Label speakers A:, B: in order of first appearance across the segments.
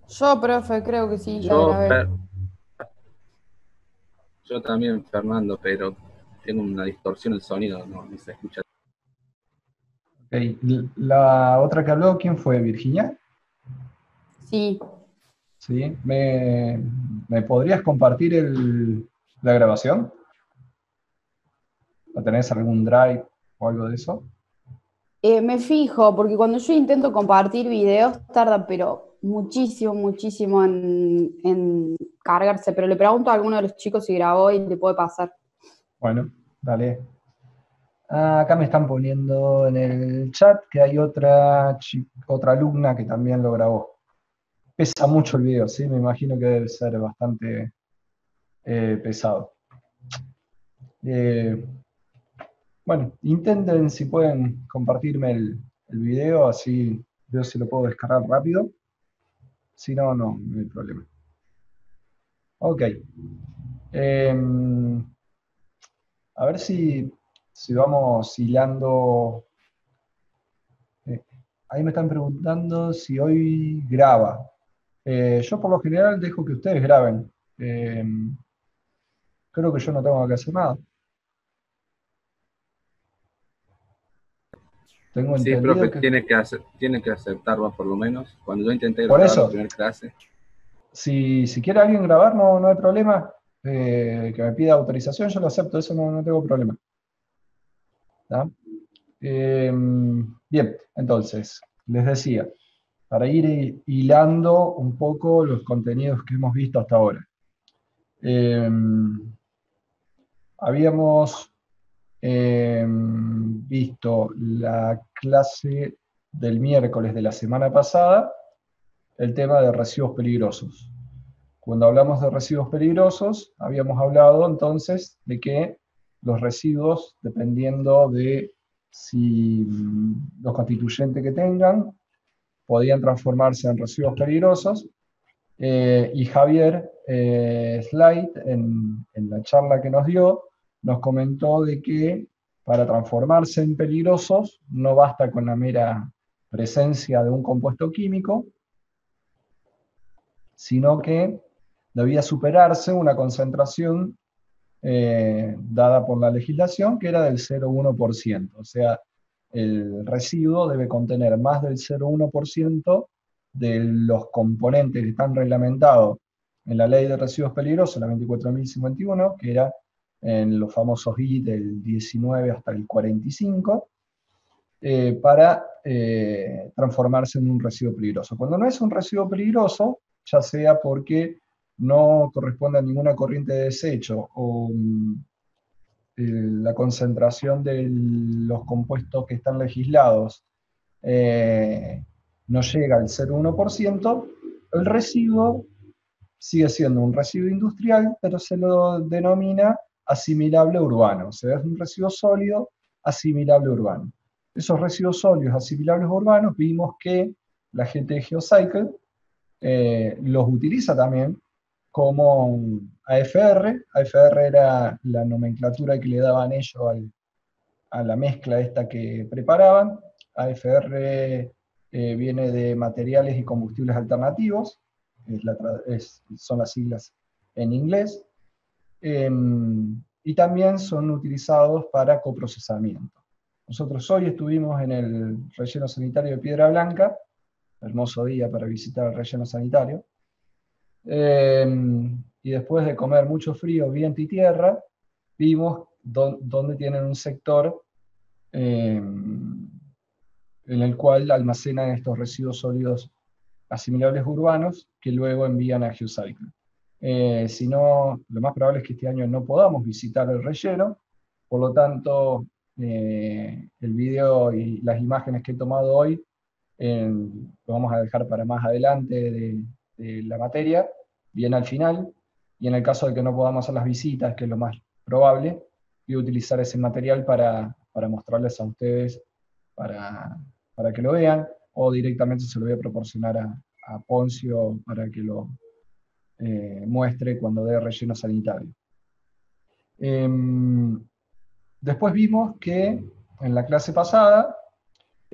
A: Yo, profe, creo que sí, ya
B: Yo,
A: grabé.
B: yo también, Fernando, pero tengo una distorsión el sonido, no se escucha.
C: Ok, la otra que habló, ¿quién fue? ¿Virginia?
A: Sí.
C: ¿Sí? ¿Me podrías compartir la grabación? ¿O tenés algún drive o algo de eso?
A: Me fijo, porque cuando yo intento compartir videos tarda, pero muchísimo, muchísimo en cargarse. Pero le pregunto a alguno de los chicos si grabó y le puede pasar.
C: Bueno, dale. Ah, acá me están poniendo en el chat que hay otra alumna que también lo grabó. Pesa mucho el video, ¿sí? Me imagino que debe ser bastante pesado. Eh, bueno, intenten si pueden compartirme el video, así veo si lo puedo descargar rápido. Si no, no hay problema. Ok. Em, a ver si vamos hilando. eh, Ahí me están preguntando si hoy graba. Yo por lo general dejo que ustedes graben. Creo que yo no tengo que hacer nada. Tengo
B: Sí,
C: entendido
B: profe,
C: que...
B: tiene que aceptarlo por lo menos. Cuando yo intenté
C: Por
B: grabar la
C: eso,
B: primera clase,
C: si quiere alguien grabar, no hay problema. Que me pida autorización, yo lo acepto, eso no tengo problema. ¿Tá? Bien, entonces, les decía, para ir hilando un poco los contenidos que hemos visto hasta ahora. Eh, Habíamos visto la clase del miércoles de la semana pasada, el tema de residuos peligrosos. Cuando hablamos de residuos peligrosos, habíamos hablado entonces de que los residuos, dependiendo de si los constituyentes que tengan, podían transformarse en residuos peligrosos. Y Javier Slide, en la charla que nos dio, nos comentó de que para transformarse en peligrosos no basta con la mera presencia de un compuesto químico, sino que debía superarse una concentración dada por la legislación que era del 0,1%. O sea, el residuo debe contener más del 0,1% de los componentes que están reglamentados en la ley de residuos peligrosos, la 24.051, que era en los famosos I del 19 hasta el 45, para transformarse en un residuo peligroso. Cuando no es un residuo peligroso, ya sea porque no corresponde a ninguna corriente de desecho o la concentración de los compuestos que están legislados eh, no llega al 0,1%, el residuo sigue siendo un residuo industrial, pero se lo denomina asimilable urbano, o sea, es un residuo sólido asimilable urbano. Esos residuos sólidos asimilables urbanos vimos que la gente de Geocycle los utiliza también como AFR. AFR era la nomenclatura que le daban ellos a la mezcla esta que preparaban. AFR viene de materiales y combustibles alternativos, son las siglas en inglés, eh, y también son utilizados para coprocesamiento. Nosotros hoy estuvimos en el relleno sanitario de Piedra Blanca, hermoso día para visitar el relleno sanitario, eh, y después de comer mucho frío, viento y tierra, vimos dónde tienen un sector en el cual almacenan estos residuos sólidos asimilables urbanos que luego envían a Geocycle. Si no, lo más probable es que este año no podamos visitar el relleno, por lo tanto, el video y las imágenes que he tomado hoy lo vamos a dejar para más adelante de la materia, bien al final, y en el caso de que no podamos hacer las visitas, que es lo más probable, voy a utilizar ese material para mostrarles a ustedes para, para que lo vean, o directamente se lo voy a proporcionar a Poncio para que lo muestre cuando dé relleno sanitario. Después vimos que en la clase pasada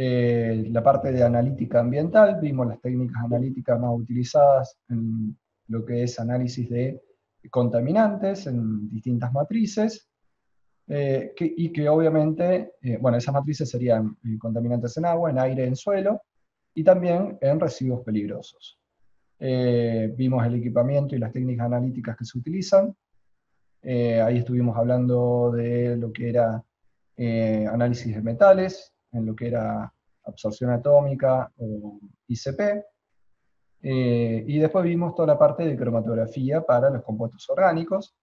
C: la parte de analítica ambiental, vimos las técnicas analíticas más utilizadas en lo que es análisis de contaminantes en distintas matrices, y que obviamente, bueno, esas matrices serían contaminantes en agua, en aire, en suelo, y también en residuos peligrosos. Vimos el equipamiento y las técnicas analíticas que se utilizan. Ahí estuvimos hablando de lo que era análisis de metales, en lo que era absorción atómica o ICP, y después vimos toda la parte de cromatografía para los compuestos orgánicos,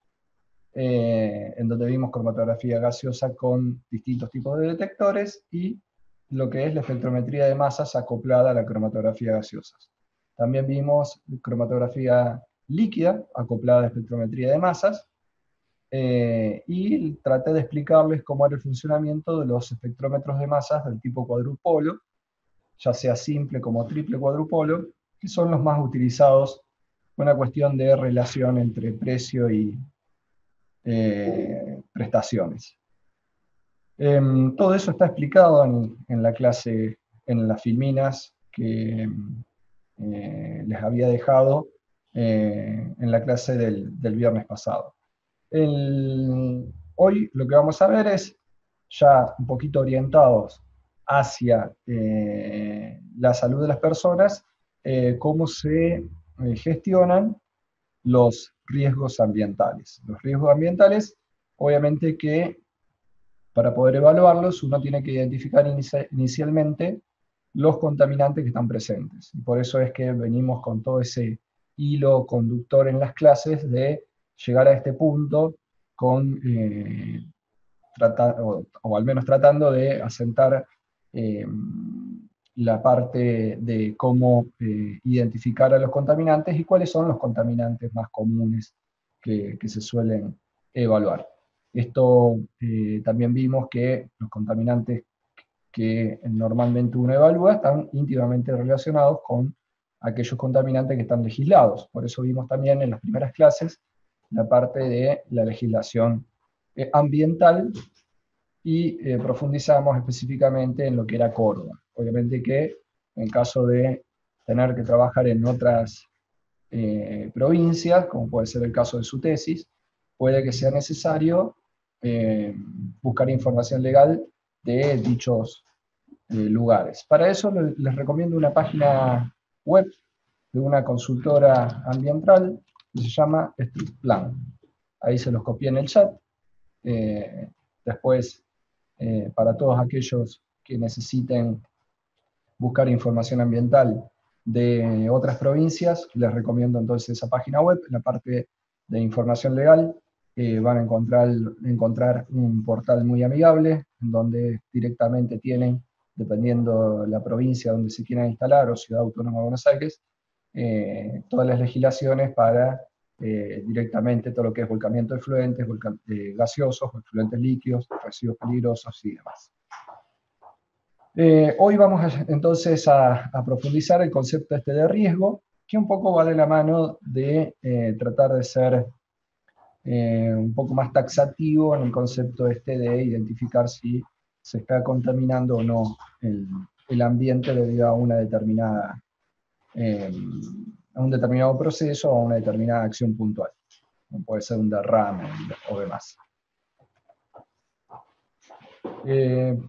C: en donde vimos cromatografía gaseosa con distintos tipos de detectores y lo que es la espectrometría de masas acoplada a la cromatografía gaseosa. También vimos cromatografía líquida acoplada a la espectrometría de masas, y traté de explicarles cómo era el funcionamiento de los espectrómetros de masas del tipo cuadrupolo, ya sea simple como triple cuadrupolo, que son los más utilizados, una cuestión de relación entre precio y prestaciones. Todo eso está explicado en la clase, en las filminas que les había dejado en la clase del viernes pasado. Hoy lo que vamos a ver es, ya un poquito orientados hacia la salud de las personas, cómo se gestionan los riesgos ambientales. Los riesgos ambientales, obviamente que para poder evaluarlos, uno tiene que identificar inicialmente los contaminantes que están presentes. Y por eso es que venimos con todo ese hilo conductor en las clases de llegar a este punto con, o al menos tratando de asentar la parte de cómo identificar a los contaminantes y cuáles son los contaminantes más comunes que se suelen evaluar. Esto también vimos que los contaminantes que normalmente uno evalúa están íntimamente relacionados con aquellos contaminantes que están legislados. Por eso vimos también en las primeras clases la parte de la legislación ambiental y profundizamos específicamente en lo que era Córdoba. Obviamente que en caso de tener que trabajar en otras provincias, como puede ser el caso de su tesis, puede que sea necesario buscar información legal de dichos lugares. Para eso les recomiendo una página web de una consultora ambiental que se llama StreetPlan. Ahí se los copié en el chat. Después, para todos aquellos que necesiten buscar información ambiental de otras provincias, les recomiendo entonces esa página web. En la parte de información legal van a encontrar un portal muy amigable, en donde directamente tienen, dependiendo de la provincia donde se quieran instalar, o Ciudad Autónoma de Buenos Aires, todas las legislaciones para directamente todo lo que es volcamiento de efluentes, gaseosos, efluentes líquidos, residuos peligrosos y demás. Hoy vamos entonces a profundizar el concepto este de riesgo, que un poco va de la mano de tratar de ser un poco más taxativo en el concepto este de identificar si se está contaminando o no el ambiente debido a una determinada, a un determinado proceso o a una determinada acción puntual. Puede ser un derrame o demás.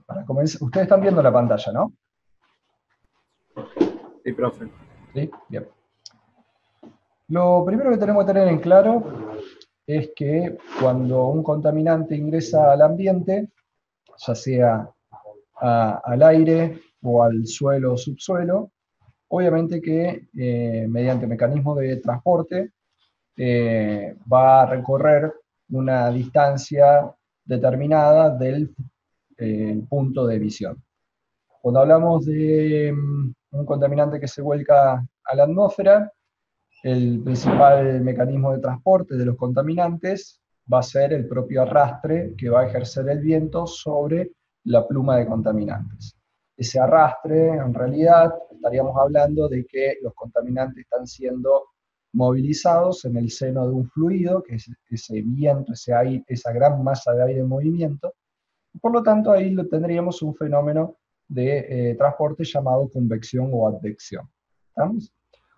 C: Para comenzar, ustedes están viendo la pantalla, ¿no?
B: Sí, profe.
C: Sí, bien. Lo primero que tenemos que tener en claro es que cuando un contaminante ingresa al ambiente, ya sea al aire o al suelo o subsuelo, obviamente que mediante mecanismos de transporte va a recorrer una distancia determinada del punto de emisión. Cuando hablamos de un contaminante que se vuelca a la atmósfera, el principal mecanismo de transporte de los contaminantes va a ser el propio arrastre que va a ejercer el viento sobre la pluma de contaminantes. Ese arrastre, en realidad, estaríamos hablando de que los contaminantes están siendo movilizados en el seno de un fluido, que es ese viento, ese aire, esa gran masa de aire en movimiento. Por lo tanto, ahí tendríamos un fenómeno de transporte llamado convección o advección. ¿Estamos?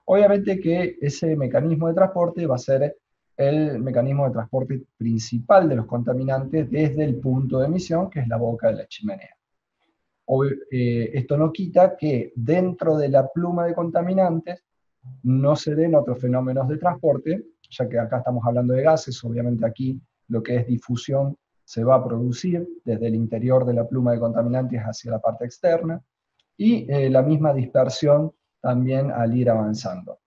C: Obviamente que ese mecanismo de transporte va a ser el mecanismo de transporte principal de los contaminantes desde el punto de emisión, que es la boca de la chimenea. Esto no quita que dentro de la pluma de contaminantes no se den otros fenómenos de transporte, ya que acá estamos hablando de gases, obviamente aquí lo que es difusión se va a producir desde el interior de la pluma de contaminantes hacia la parte externa, y la misma dispersión también al ir avanzando.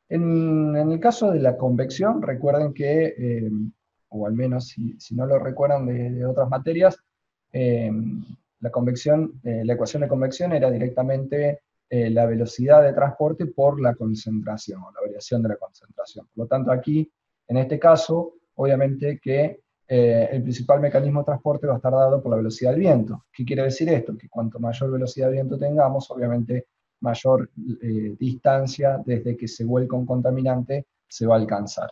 C: En el caso de la convección, recuerden que, o al menos si no lo recuerdan de otras materias, la convección, la ecuación de convección era directamente la velocidad de transporte por la concentración, o la variación de la concentración. Por lo tanto, aquí, en este caso, obviamente que el principal mecanismo de transporte va a estar dado por la velocidad del viento. ¿Qué quiere decir esto? Que cuanto mayor velocidad de viento tengamos, obviamente mayor distancia desde que se vuelca un contaminante se va a alcanzar.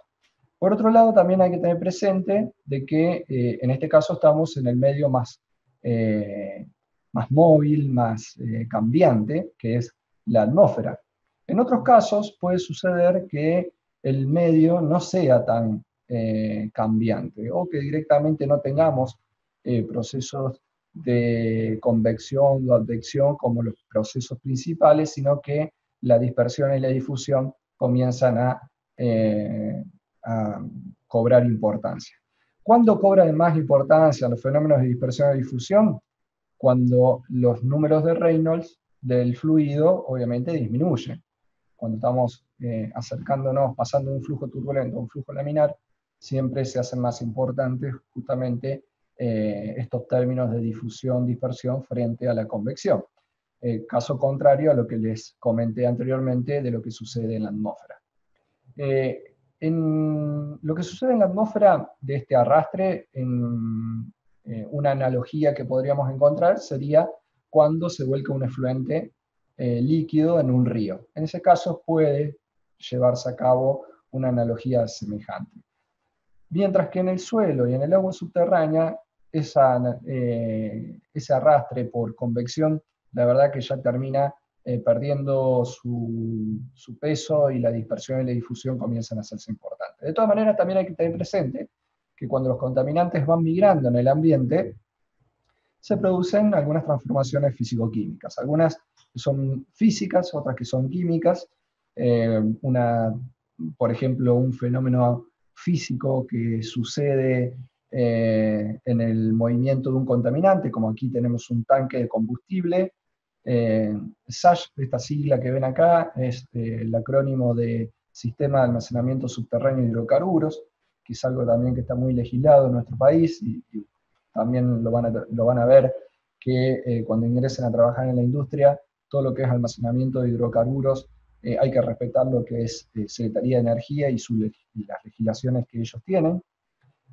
C: Por otro lado, también hay que tener presente de que en este caso estamos en el medio más móvil, más cambiante, que es la atmósfera. En otros casos puede suceder que el medio no sea tan cambiante, o que directamente no tengamos procesos de convección o advección como los procesos principales, sino que la dispersión y la difusión comienzan a cobrar importancia. ¿Cuándo cobran más importancia los fenómenos de dispersión y difusión? Cuando los números de Reynolds del fluido obviamente disminuyen. Cuando estamos acercándonos, pasando de un flujo turbulento a un flujo laminar, siempre se hacen más importantes justamente estos términos de difusión, dispersión frente a la convección. Caso contrario a lo que les comenté anteriormente de lo que sucede en la atmósfera. Lo que sucede en la atmósfera de este arrastre, una analogía que podríamos encontrar sería cuando se vuelca un efluente líquido en un río. En ese caso puede llevarse a cabo una analogía semejante. Mientras que en el suelo y en el agua subterránea, ese arrastre por convección, la verdad que ya termina perdiendo su peso, y la dispersión y la difusión comienzan a hacerse importantes. De todas maneras, también hay que tener presente que cuando los contaminantes van migrando en el ambiente, se producen algunas transformaciones físico-químicas. Algunas son físicas, otras que son químicas. Por ejemplo, un fenómeno físico que sucede en el movimiento de un contaminante, como aquí tenemos un tanque de combustible. SASH, esta sigla que ven acá, es el acrónimo de Sistema de Almacenamiento Subterráneo de Hidrocarburos, que es algo también que está muy legislado en nuestro país, y también lo van a ver que cuando ingresen a trabajar en la industria, todo lo que es almacenamiento de hidrocarburos, hay que respetar lo que es Secretaría de Energía y las legislaciones que ellos tienen.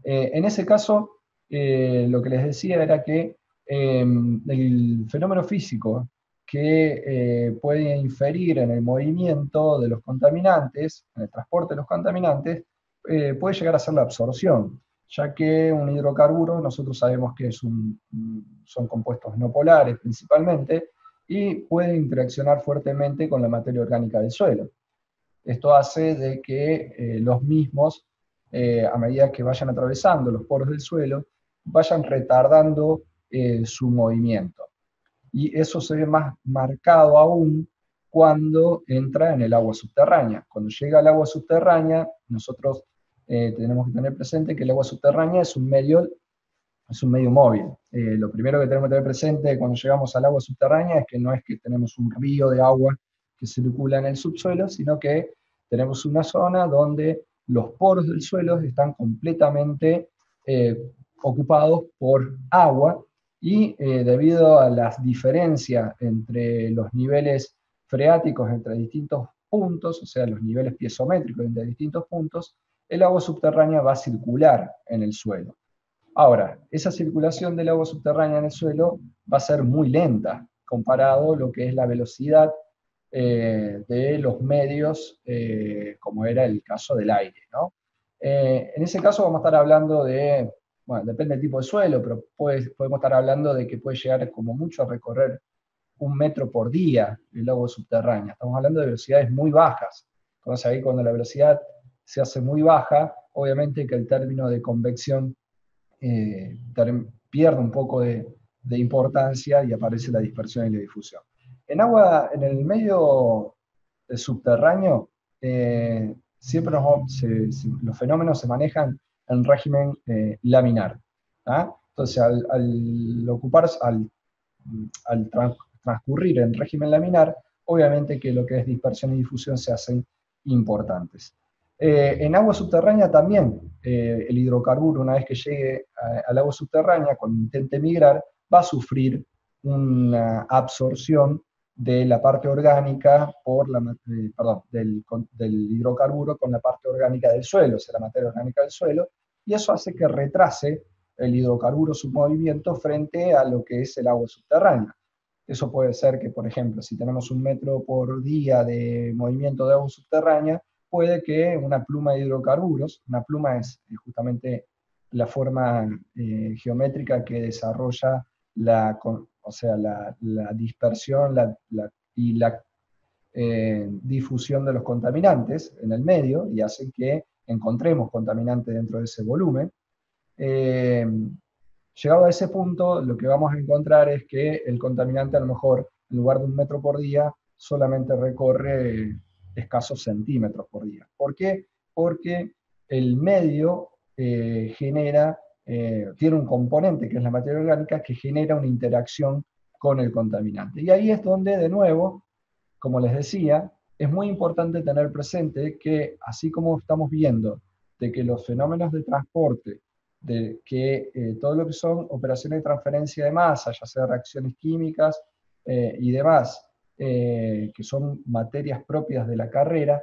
C: En ese caso, lo que les decía era que el fenómeno físico que puede inferir en el movimiento de los contaminantes, en el transporte de los contaminantes, puede llegar a ser la absorción, ya que un hidrocarburo nosotros sabemos que son compuestos no polares principalmente, y puede interaccionar fuertemente con la materia orgánica del suelo. Esto hace de que los mismos, a medida que vayan atravesando los poros del suelo, vayan retardando su movimiento. Y eso se ve más marcado aún cuando entra en el agua subterránea. Cuando llega al agua subterránea, nosotros tenemos que tener presente que el agua subterránea es un medio móvil. Lo primero que tenemos que tener presente cuando llegamos al agua subterránea es que no es que tenemos un río de agua que circula en el subsuelo, sino que tenemos una zona donde los poros del suelo están completamente ocupados por agua, y debido a las diferencias entre los niveles freáticos entre distintos puntos, o sea, los niveles piezométricos entre distintos puntos, el agua subterránea va a circular en el suelo. Ahora, esa circulación del agua subterránea en el suelo va a ser muy lenta comparado a lo que es la velocidad de los medios, como era el caso del aire, ¿no? En ese caso vamos a estar hablando de, bueno, depende del tipo de suelo, pero podemos estar hablando de que puede llegar como mucho a recorrer 1 metro por día el agua subterránea. Estamos hablando de velocidades muy bajas. Entonces ahí cuando la velocidad se hace muy baja, obviamente que el término de convección pierde un poco de importancia y aparece la dispersión y la difusión. En el medio subterráneo, siempre los fenómenos se manejan en régimen laminar. ¿Ah? Entonces, al transcurrir en régimen laminar, obviamente que lo que es dispersión y difusión se hacen importantes. En agua subterránea también, el hidrocarburo, una vez que llegue al agua subterránea, cuando intente migrar, va a sufrir una absorción de la parte orgánica del hidrocarburo con la parte orgánica del suelo, o sea, la materia orgánica del suelo, y eso hace que retrase el hidrocarburo su movimiento frente a lo que es el agua subterránea. Eso puede ser que, por ejemplo, si tenemos 1 metro por día de movimiento de agua subterránea, puede que una pluma de hidrocarburos, una pluma es justamente la forma geométrica que desarrolla la dispersión y la difusión de los contaminantes en el medio, y hacen que encontremos contaminantes dentro de ese volumen. Llegado a ese punto, lo que vamos a encontrar es que el contaminante a lo mejor, en lugar de 1 metro por día, solamente recorre escasos centímetros por día. ¿Por qué? Porque el medio tiene un componente, que es la materia orgánica, que genera una interacción con el contaminante. Y ahí es donde, de nuevo, como les decía, es muy importante tener presente que, así como estamos viendo de que los fenómenos de transporte, de que todo lo que son operaciones de transferencia de masa, ya sea reacciones químicas y demás, que son materias propias de la carrera,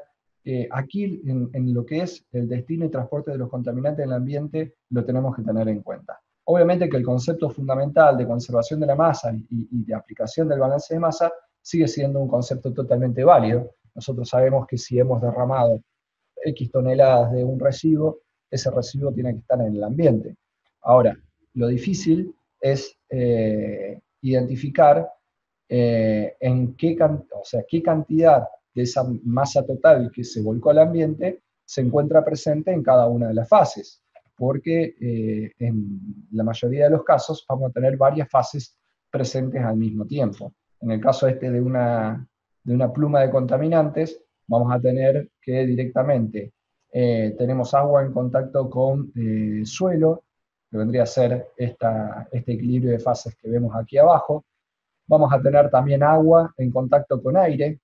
C: aquí en lo que es el destino y transporte de los contaminantes en el ambiente lo tenemos que tener en cuenta. Obviamente que el concepto fundamental de conservación de la masa y de aplicación del balance de masa sigue siendo un concepto totalmente válido. Nosotros sabemos que si hemos derramado X toneladas de un residuo, ese residuo tiene que estar en el ambiente. Ahora, lo difícil es identificar qué cantidad de esa masa total que se volcó al ambiente se encuentra presente en cada una de las fases, porque en la mayoría de los casos vamos a tener varias fases presentes al mismo tiempo. En el caso de una pluma de contaminantes, vamos a tener que directamente tenemos agua en contacto con suelo, que vendría a ser este equilibrio de fases que vemos aquí abajo. Vamos a tener también agua en contacto con aire.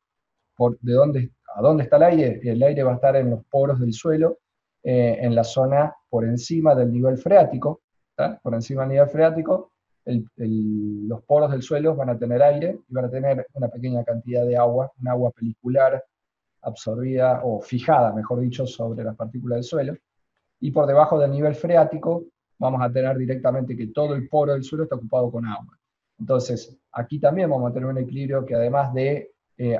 C: ¿A dónde está el aire? El aire va a estar en los poros del suelo, en la zona por encima del nivel freático. ¿tá? Por encima del nivel freático, los poros del suelo van a tener aire y van a tener una pequeña cantidad de agua, un agua pelicular absorbida o fijada, mejor dicho, sobre las partículas del suelo. Y por debajo del nivel freático vamos a tener directamente que todo el poro del suelo está ocupado con agua. Entonces, aquí también vamos a tener un equilibrio que además de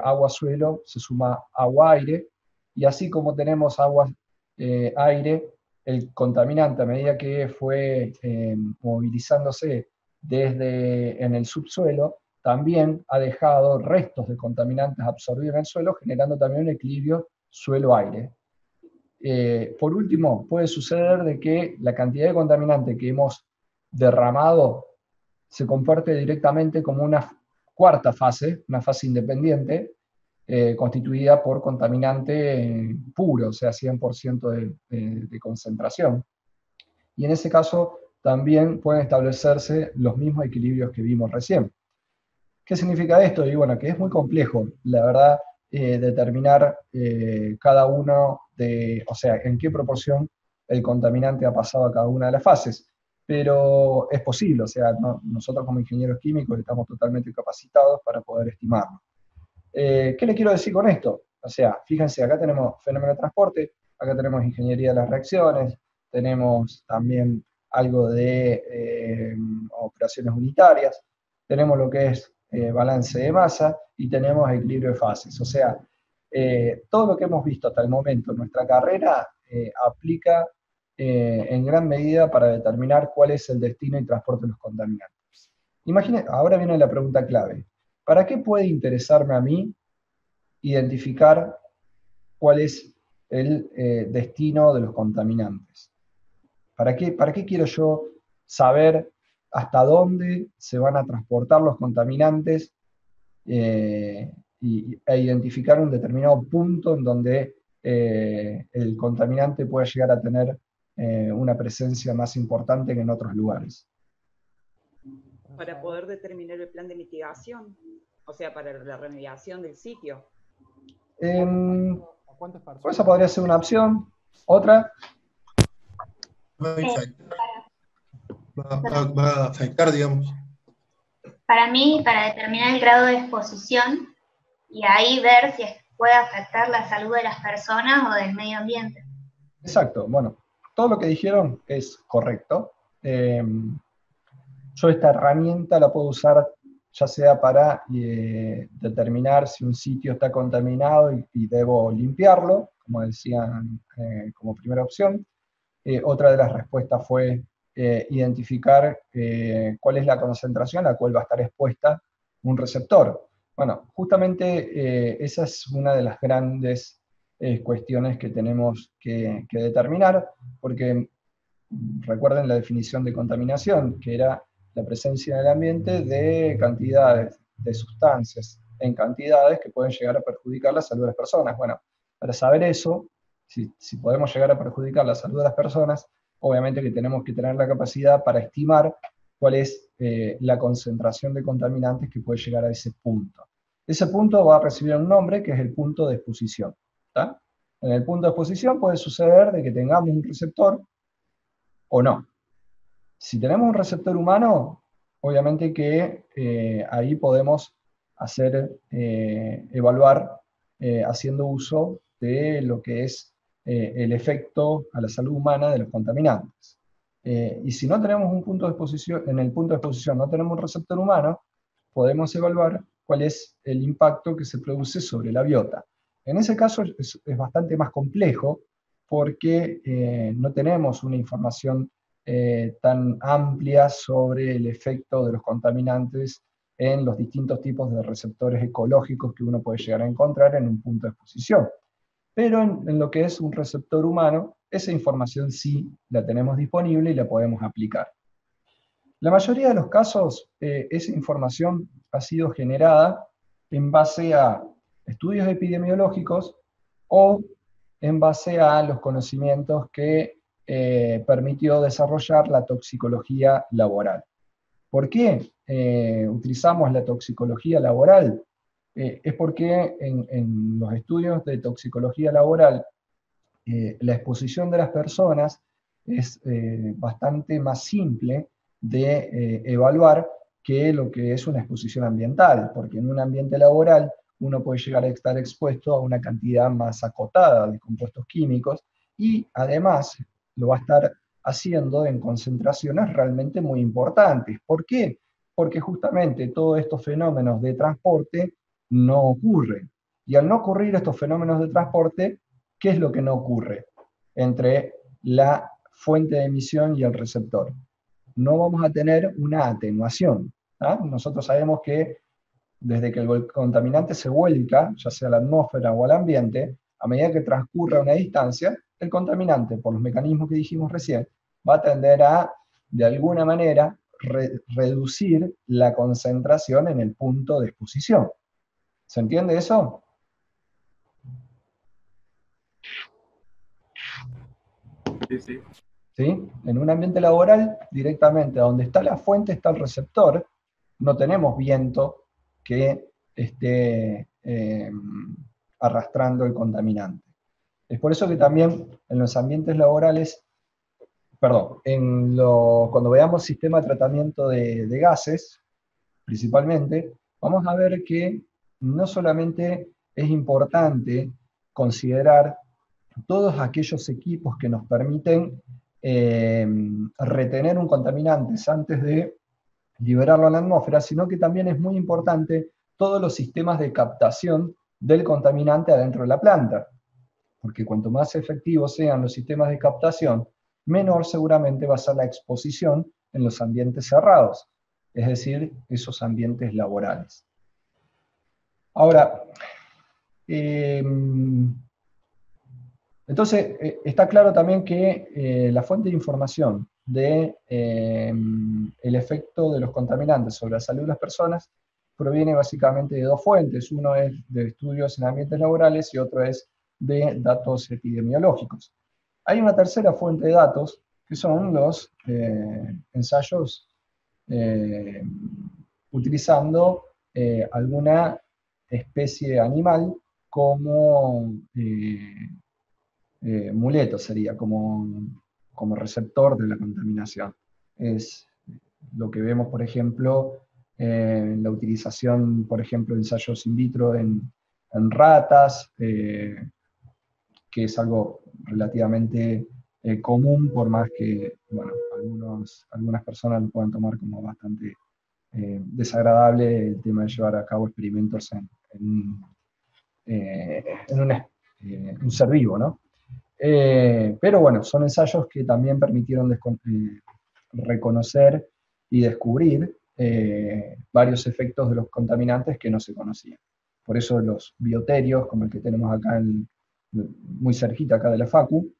C: agua-suelo, se suma agua-aire, y así como tenemos agua-aire, el contaminante a medida que fue movilizándose en el subsuelo, también ha dejado restos de contaminantes absorbidos en el suelo, generando también un equilibrio suelo-aire. Por último, puede suceder de que la cantidad de contaminante que hemos derramado se comparte directamente como una cuarta fase, una fase independiente, constituida por contaminante puro, o sea, 100% de concentración. Y en ese caso también pueden establecerse los mismos equilibrios que vimos recién. ¿Qué significa esto? Y bueno, que es muy complejo, la verdad, determinar cada uno o sea, en qué proporción el contaminante ha pasado a cada una de las fases. Pero es posible, o sea, nosotros como ingenieros químicos estamos totalmente capacitados para poder estimarlo. ¿Qué le quiero decir con esto? O sea, fíjense, acá tenemos fenómeno de transporte, acá tenemos ingeniería de las reacciones, tenemos también algo de operaciones unitarias, tenemos lo que es balance de masa y tenemos equilibrio de fases. O sea, todo lo que hemos visto hasta el momento en nuestra carrera aplica en gran medida para determinar cuál es el destino y transporte de los contaminantes. Imaginen, ahora viene la pregunta clave. ¿Para qué puede interesarme a mí identificar cuál es el destino de los contaminantes? ¿Para qué quiero yo saber hasta dónde se van a transportar los contaminantes e identificar un determinado punto en donde el contaminante pueda llegar a tener una presencia más importante que en otros lugares?
D: Para poder determinar el plan de mitigación, o sea, para la remediación del sitio.
C: Esa podría ser una opción. ¿Otra?
E: Va a afectar, digamos.
F: Para mí, para determinar el grado de exposición y ahí ver si puede afectar la salud de las personas o del medio ambiente.
C: Exacto, bueno, todo lo que dijeron es correcto. Yo esta herramienta la puedo usar ya sea para determinar si un sitio está contaminado y debo limpiarlo, como decían como primera opción. Otra de las respuestas fue identificar cuál es la concentración a la cual va a estar expuesta un receptor. Bueno, justamente esa es una de las grandes cuestiones que tenemos que determinar, porque recuerden la definición de contaminación, que era la presencia en el ambiente de cantidades de sustancias en cantidades que pueden llegar a perjudicar la salud de las personas. Bueno, para saber eso, si podemos llegar a perjudicar la salud de las personas, obviamente que tenemos que tener la capacidad para estimar cuál es la concentración de contaminantes que puede llegar a ese punto. Ese punto va a recibir un nombre que es el punto de exposición. ¿Tá? En el punto de exposición puede suceder de que tengamos un receptor o no. Si tenemos un receptor humano, obviamente que ahí podemos evaluar haciendo uso de lo que es el efecto a la salud humana de los contaminantes. Y si no tenemos un punto de exposición, en el punto de exposición no tenemos un receptor humano, podemos evaluar cuál es el impacto que se produce sobre la biota. En ese caso es bastante más complejo porque no tenemos una información tan amplia sobre el efecto de los contaminantes en los distintos tipos de receptores ecológicos que uno puede llegar a encontrar en un punto de exposición. Pero en lo que es un receptor humano, esa información sí la tenemos disponible y la podemos aplicar. La mayoría de los casos, esa información ha sido generada en base a estudios epidemiológicos o en base a los conocimientos que permitió desarrollar la toxicología laboral. ¿Por qué utilizamos la toxicología laboral? Es porque en los estudios de toxicología laboral, la exposición de las personas es bastante más simple de evaluar que lo que es una exposición ambiental, porque en un ambiente laboral uno puede llegar a estar expuesto a una cantidad más acotada de compuestos químicos y además lo va a estar haciendo en concentraciones realmente muy importantes. ¿Por qué? Porque justamente todos estos fenómenos de transporte no ocurren. Y al no ocurrir estos fenómenos de transporte, ¿qué es lo que no ocurre entre la fuente de emisión y el receptor? No vamos a tener una atenuación. ¿Ah? Nosotros sabemos que desde que el contaminante se vuelca, ya sea a la atmósfera o al ambiente, a medida que transcurra una distancia, el contaminante, por los mecanismos que dijimos recién, va a tender a, de alguna manera, reducir la concentración en el punto de exposición. ¿Se entiende eso?
B: Sí, sí.
C: ¿Sí? En un ambiente laboral, directamente donde está la fuente está el receptor, no tenemos viento que esté arrastrando el contaminante. Es por eso que también en los ambientes laborales, perdón, cuando veamos sistema de tratamiento de gases, principalmente, vamos a ver que no solamente es importante considerar todos aquellos equipos que nos permiten retener un contaminante antes de liberarlo a la atmósfera, sino que también es muy importante todos los sistemas de captación del contaminante adentro de la planta, porque cuanto más efectivos sean los sistemas de captación, menor seguramente va a ser la exposición en los ambientes cerrados, es decir, esos ambientes laborales. Ahora, entonces, está claro también que la fuente de información de el efecto de los contaminantes sobre la salud de las personas proviene básicamente de dos fuentes. Uno es de estudios en ambientes laborales y otro es de datos epidemiológicos. Hay una tercera fuente de datos que son los ensayos utilizando alguna especie animal como muleto, sería como receptor de la contaminación. Es lo que vemos, por ejemplo, la utilización, por ejemplo, de ensayos in vitro en ratas, que es algo relativamente común, por más que, bueno, algunas personas lo puedan tomar como bastante desagradable el tema de llevar a cabo experimentos en un ser vivo, ¿no? Pero bueno, son ensayos que también permitieron reconocer y descubrir varios efectos de los contaminantes que no se conocían. Por eso los bioterios, como el que tenemos acá muy cerquita acá de la Facu,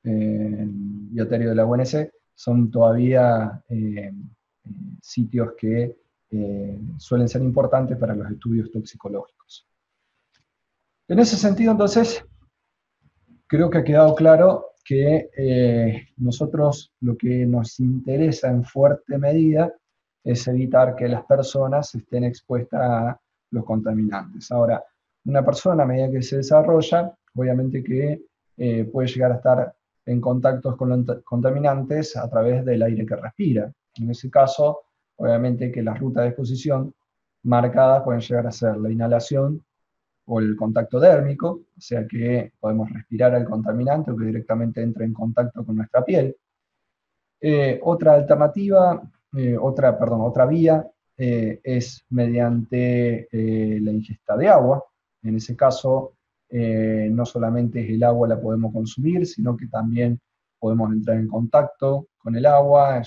C: el bioterio de la UNC, son todavía sitios que suelen ser importantes para los estudios toxicológicos. En ese sentido, entonces, creo que ha quedado claro que nosotros lo que nos interesa en fuerte medida es evitar que las personas estén expuestas a los contaminantes. Ahora, una persona a medida que se desarrolla, obviamente que puede llegar a estar en contactos con los contaminantes a través del aire que respira. En ese caso, obviamente que las rutas de exposición marcadas pueden llegar a ser la inhalación o el contacto dérmico, o sea que podemos respirar al contaminante o que directamente entre en contacto con nuestra piel. Otra alternativa, otra vía es mediante la ingesta de agua. En ese caso, no solamente el agua la podemos consumir, sino que también podemos entrar en contacto con el agua,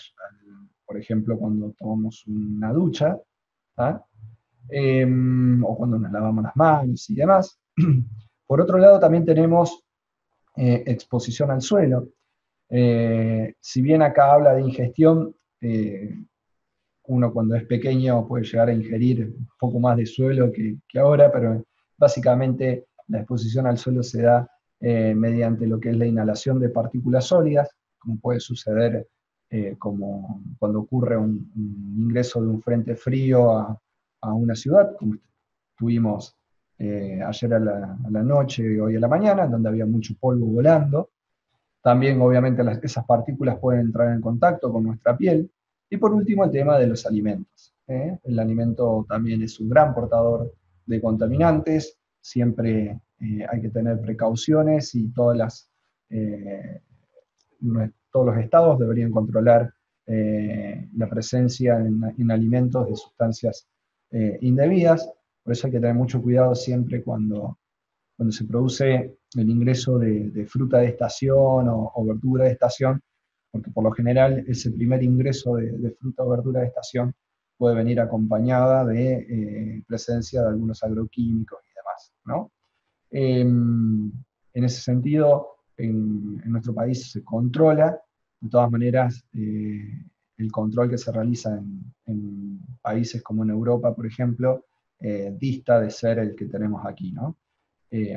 C: por ejemplo, cuando tomamos una ducha, ¿ah? O cuando nos lavamos las manos y demás. Por otro lado, también tenemos exposición al suelo. Si bien acá habla de ingestión, uno cuando es pequeño puede llegar a ingerir un poco más de suelo que ahora, pero básicamente la exposición al suelo se da mediante lo que es la inhalación de partículas sólidas, como puede suceder como cuando ocurre un ingreso de un frente frío a una ciudad, como tuvimos ayer a la noche, hoy a la mañana, donde había mucho polvo volando. También, obviamente, esas partículas pueden entrar en contacto con nuestra piel. Y por último, el tema de los alimentos. El alimento también es un gran portador de contaminantes. Siempre hay que tener precauciones y todos los estados deberían controlar la presencia en alimentos de sustancias indebidas. Por eso hay que tener mucho cuidado siempre cuando se produce el ingreso de fruta de estación o verdura de estación, porque por lo general ese primer ingreso de fruta o verdura de estación puede venir acompañada de presencia de algunos agroquímicos y demás, ¿no? En ese sentido, en nuestro país se controla, de todas maneras, el control que se realiza en países como en Europa, por ejemplo, dista de ser el que tenemos aquí, ¿no?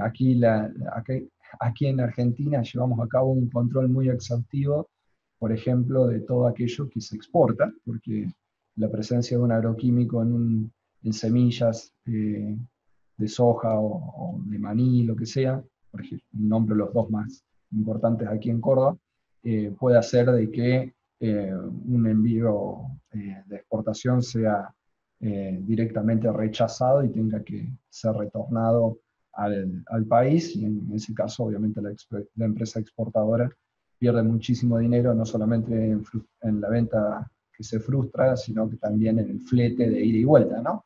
C: Aquí en Argentina llevamos a cabo un control muy exhaustivo, por ejemplo, de todo aquello que se exporta, porque la presencia de un agroquímico en semillas de soja o de maní, lo que sea, por ejemplo, nombro los dos más importantes aquí en Córdoba, puede hacer de que un envío de exportación sea directamente rechazado y tenga que ser retornado al país, y en ese caso obviamente la empresa exportadora pierde muchísimo dinero, no solamente en la venta que se frustra, sino que también en el flete de ida y vuelta, ¿no?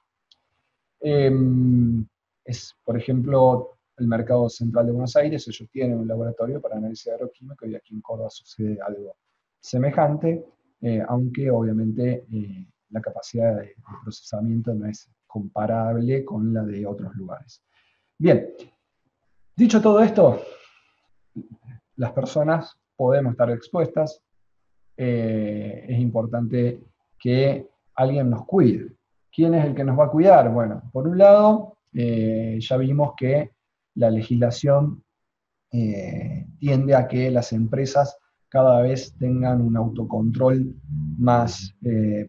C: Por ejemplo, el Mercado Central de Buenos Aires, ellos tienen un laboratorio para análisis agroquímico y aquí en Córdoba sucede algo semejante, aunque obviamente la capacidad de procesamiento no es comparable con la de otros lugares. Bien, dicho todo esto, las personas podemos estar expuestas. Es importante que alguien nos cuide. ¿Quién es el que nos va a cuidar? Bueno, por un lado, ya vimos que la legislación tiende a que las empresas cada vez tengan un autocontrol más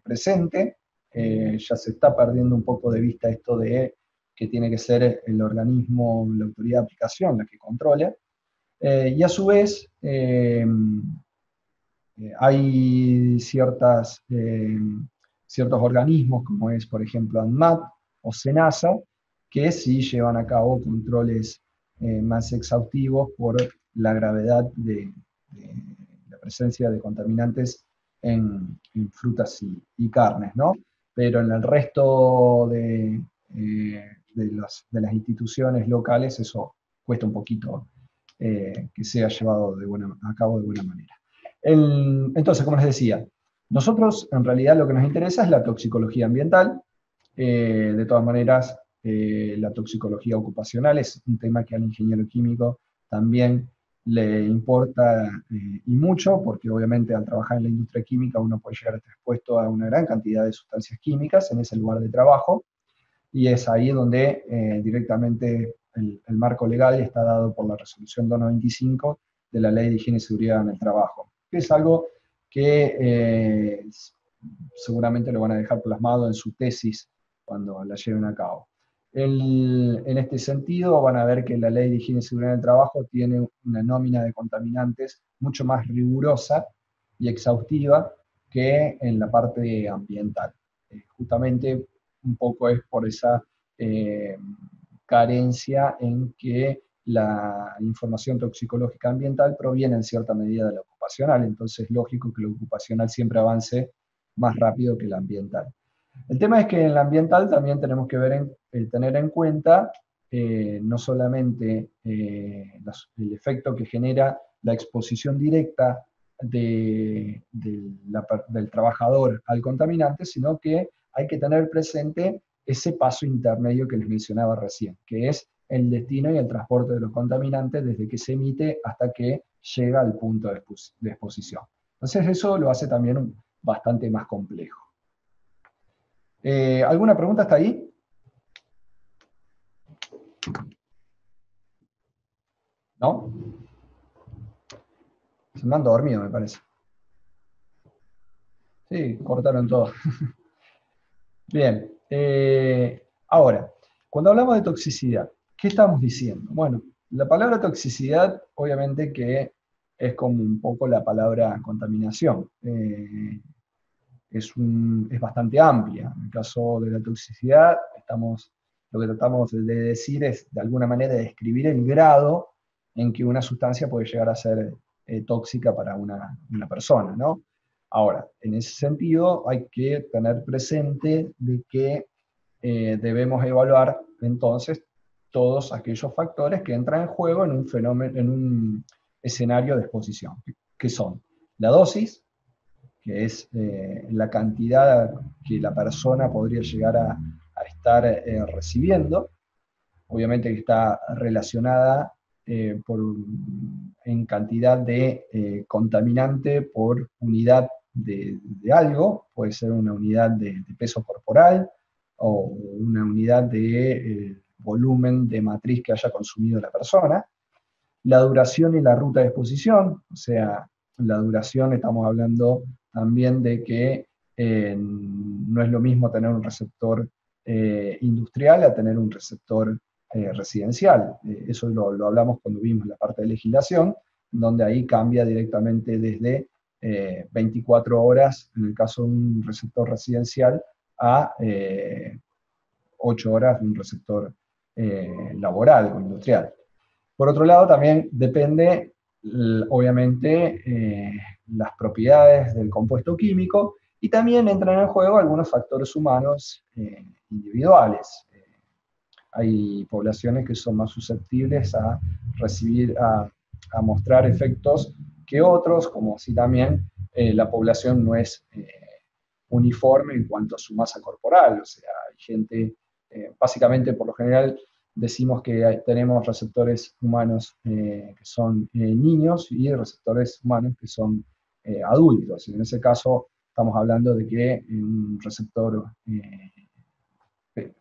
C: presente. Ya se está perdiendo un poco de vista esto de que tiene que ser el organismo, la autoridad de aplicación la que controle. Y a su vez, hay ciertos organismos, como es, por ejemplo, ANMAT o SENASA, que sí llevan a cabo controles más exhaustivos por la gravedad de la presencia de contaminantes en frutas y carnes, ¿no? Pero en el resto de las instituciones locales eso cuesta un poquito que sea llevado a cabo de buena manera. Entonces, como les decía, nosotros en realidad lo que nos interesa es la toxicología ambiental. De todas maneras, la toxicología ocupacional es un tema que al ingeniero químico también le importa y mucho, porque obviamente al trabajar en la industria química uno puede llegar a estar expuesto a una gran cantidad de sustancias químicas en ese lugar de trabajo, y es ahí donde directamente el marco legal está dado por la resolución 295 de la Ley de Higiene y Seguridad en el Trabajo, que es algo que seguramente lo van a dejar plasmado en su tesis cuando la lleven a cabo. En este sentido, van a ver que la Ley de Higiene y Seguridad en el Trabajo tiene una nómina de contaminantes mucho más rigurosa y exhaustiva que en la parte ambiental. Justamente un poco es por esa carencia en que la información toxicológica ambiental proviene en cierta medida de la ocupacional, entonces es lógico que la ocupacional siempre avance más rápido que la ambiental. El tema es que en la ambiental también tenemos que tener en cuenta no solamente el efecto que genera la exposición directa del trabajador al contaminante, sino que hay que tener presente ese paso intermedio que les mencionaba recién, que es el destino y el transporte de los contaminantes desde que se emite hasta que llega al punto de exposición. Entonces eso lo hace también bastante más complejo. ¿Alguna pregunta hasta ahí? ¿No? Se me han dormido, me parece. Sí, cortaron todo. Bien. Ahora, cuando hablamos de toxicidad, ¿qué estamos diciendo? Bueno, la palabra toxicidad, obviamente que es como un poco la palabra contaminación. Es bastante amplia. En el caso de la toxicidad, lo que tratamos de decir es, de alguna manera, describir el grado en que una sustancia puede llegar a ser tóxica para una persona, ¿no? Ahora, en ese sentido, hay que tener presente de que debemos evaluar, entonces, todos aquellos factores que entran en juego en un fenómeno, en un escenario de exposición, que son la dosis, que es la cantidad que la persona podría llegar a estar recibiendo, obviamente que está relacionada en cantidad de contaminante por unidad de algo, puede ser una unidad de peso corporal o una unidad de volumen de matriz que haya consumido la persona, la duración y la ruta de exposición, o sea, la duración estamos hablando también de que no es lo mismo tener un receptor industrial a tener un receptor residencial. Eso lo hablamos cuando vimos la parte de legislación, donde ahí cambia directamente desde 24 horas, en el caso de un receptor residencial, a 8 horas de un receptor laboral o industrial. Por otro lado, también depende, obviamente, las propiedades del compuesto químico, y también entran en juego algunos factores humanos individuales. Hay poblaciones que son más susceptibles a mostrar efectos que otros, como si también la población no es uniforme en cuanto a su masa corporal, o sea, hay gente básicamente, por lo general, decimos que tenemos receptores humanos que son niños y receptores humanos que son adultos. En ese caso, estamos hablando de que un receptor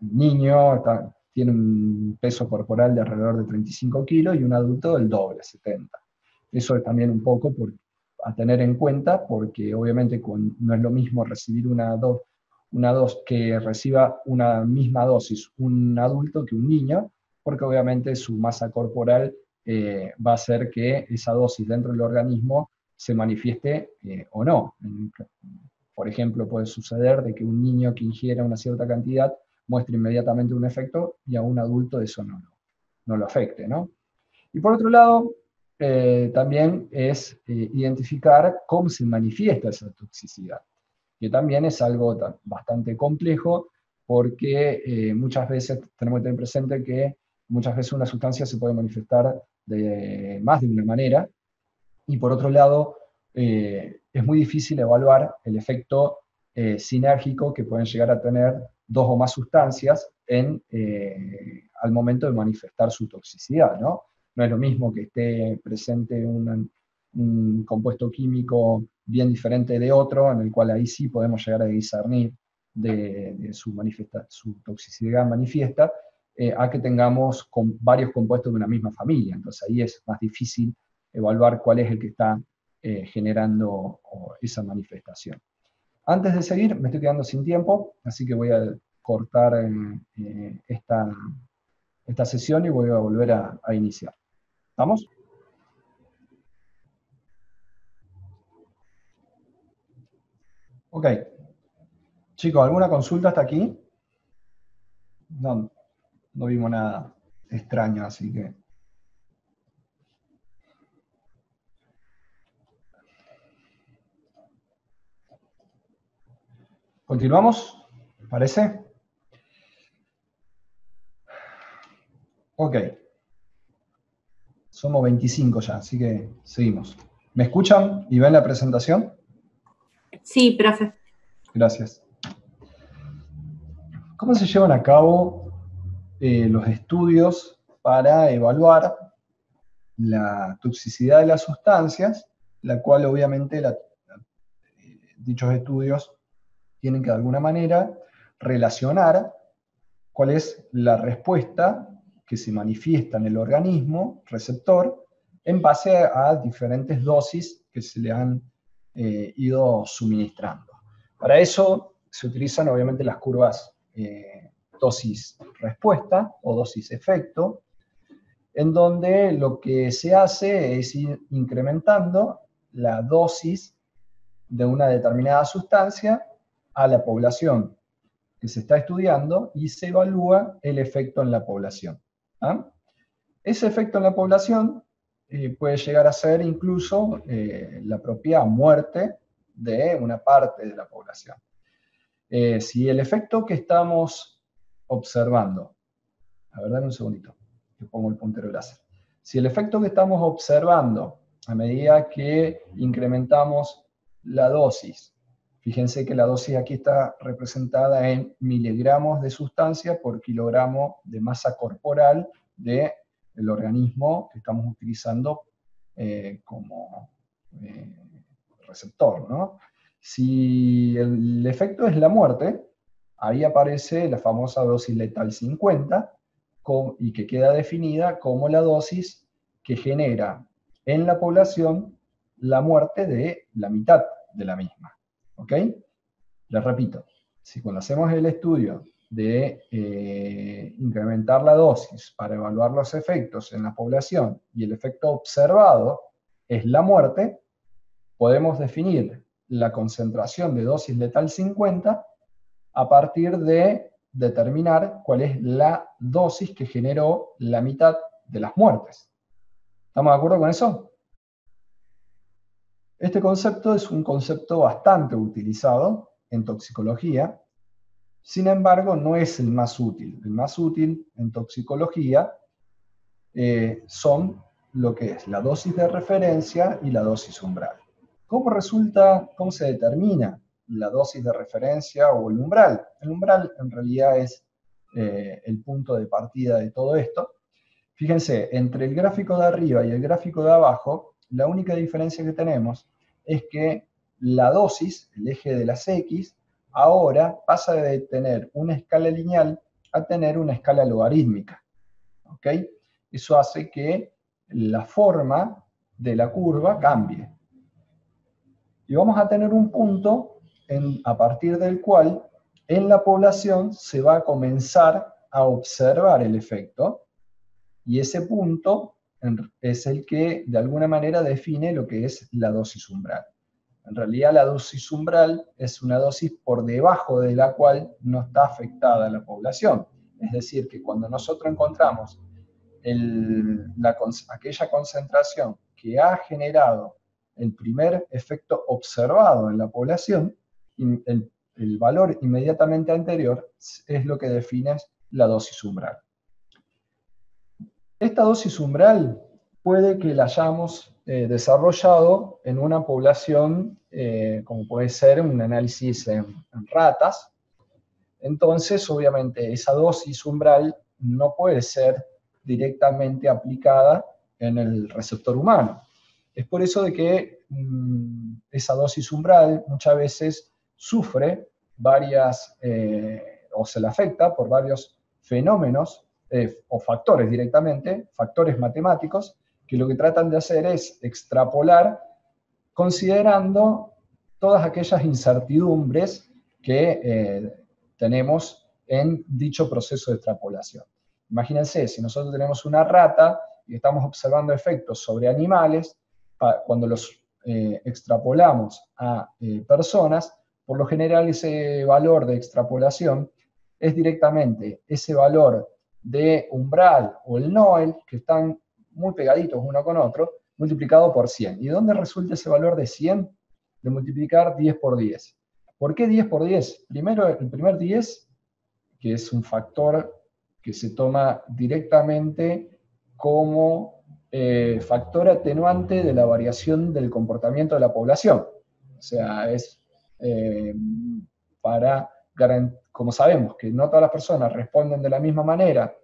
C: niño tiene un peso corporal de alrededor de 35 kilos y un adulto del doble, 70. Eso es también un poco a tener en cuenta, porque obviamente no es lo mismo recibir una dosis que reciba una misma dosis un adulto que un niño, porque obviamente su masa corporal va a hacer que esa dosis dentro del organismo se manifieste o no. Por ejemplo, puede suceder de que un niño que ingiera una cierta cantidad muestre inmediatamente un efecto y a un adulto eso no lo afecte, ¿no? Y por otro lado, también es identificar cómo se manifiesta esa toxicidad, que también es algo bastante complejo, porque muchas veces tenemos que tener presente que muchas veces una sustancia se puede manifestar de más de una manera, y por otro lado, es muy difícil evaluar el efecto sinérgico que pueden llegar a tener dos o más sustancias al momento de manifestar su toxicidad, ¿no? No es lo mismo que esté presente un compuesto químico bien diferente de otro, en el cual ahí sí podemos llegar a discernir de su toxicidad manifiesta, a que tengamos varios compuestos de una misma familia. Entonces ahí es más difícil evaluar cuál es el que está generando esa manifestación. Antes de seguir, me estoy quedando sin tiempo, así que voy a cortar esta sesión y voy a volver a iniciar. ¿Vamos? Ok. Chicos, ¿alguna consulta hasta aquí? No vimos nada extraño, así que... ¿Continuamos? ¿Parece? Ok. Somos 25 ya, así que seguimos. ¿Me escuchan y ven la presentación?
E: Sí, profe.
C: Gracias. ¿Cómo se llevan a cabo los estudios para evaluar la toxicidad de las sustancias, la cual obviamente dichos estudios tienen que de alguna manera relacionar cuál es la respuesta que se manifiesta en el organismo receptor en base a diferentes dosis que se le han ido suministrando? Para eso se utilizan obviamente las curvas dosis-respuesta o dosis-efecto, en donde lo que se hace es ir incrementando la dosis de una determinada sustancia a la población que se está estudiando y se evalúa el efecto en la población. ¿Ah? Ese efecto en la población puede llegar a ser incluso la propia muerte de una parte de la población. Si el efecto que estamos observando, a ver, dame un segundito, que pongo el puntero láser. Si el efecto que estamos observando a medida que incrementamos la dosis, fíjense que la dosis aquí está representada en miligramos de sustancia por kilogramo de masa corporal del organismo que estamos utilizando como receptor, ¿no? Si el efecto es la muerte, ahí aparece la famosa dosis letal 50, y que queda definida como la dosis que genera en la población la muerte de la mitad de la misma. ¿Ok? Les repito, si cuando hacemos el estudio de incrementar la dosis para evaluar los efectos en la población y el efecto observado es la muerte, podemos definir la concentración de dosis letal 50 a partir de determinar cuál es la dosis que generó la mitad de las muertes. ¿Estamos de acuerdo con eso? Este concepto es un concepto bastante utilizado en toxicología, sin embargo no es el más útil. El más útil en toxicología son lo que es la dosis de referencia y la dosis umbral. ¿Cómo se determina la dosis de referencia o el umbral? El umbral en realidad es el punto de partida de todo esto. Fíjense, entre el gráfico de arriba y el gráfico de abajo, la única diferencia que tenemos es que la dosis, el eje de las X, ahora pasa de tener una escala lineal a tener una escala logarítmica. ¿Ok? Eso hace que la forma de la curva cambie. Y vamos a tener un punto a partir del cual en la población se va a comenzar a observar el efecto, y ese punto es el que de alguna manera define lo que es la dosis umbral. En realidad la dosis umbral es una dosis por debajo de la cual no está afectada la población. Es decir, que cuando nosotros encontramos aquella concentración que ha generado el primer efecto observado en la población, el valor inmediatamente anterior es lo que define la dosis umbral. Esta dosis umbral puede que la hayamos desarrollado en una población, como puede ser un análisis en ratas. Entonces, obviamente, esa dosis umbral no puede ser directamente aplicada en el receptor humano. Es por eso de que esa dosis umbral muchas veces sufre varias, o se le afecta por varios fenómenos o factores directamente, factores matemáticos, que lo que tratan de hacer es extrapolar considerando todas aquellas incertidumbres que tenemos en dicho proceso de extrapolación. Imagínense, si nosotros tenemos una rata y estamos observando efectos sobre animales, cuando los extrapolamos a personas, por lo general ese valor de extrapolación es directamente ese valor de umbral o el Noel, que están muy pegaditos uno con otro, multiplicado por 100. ¿Y dónde resulta ese valor de 100? De multiplicar 10 por 10. ¿Por qué 10 por 10? Primero, el primer 10, que es un factor que se toma directamente como factor atenuante de la variación del comportamiento de la población. O sea, es para garantizar, como sabemos que no todas las personas responden de la misma manera,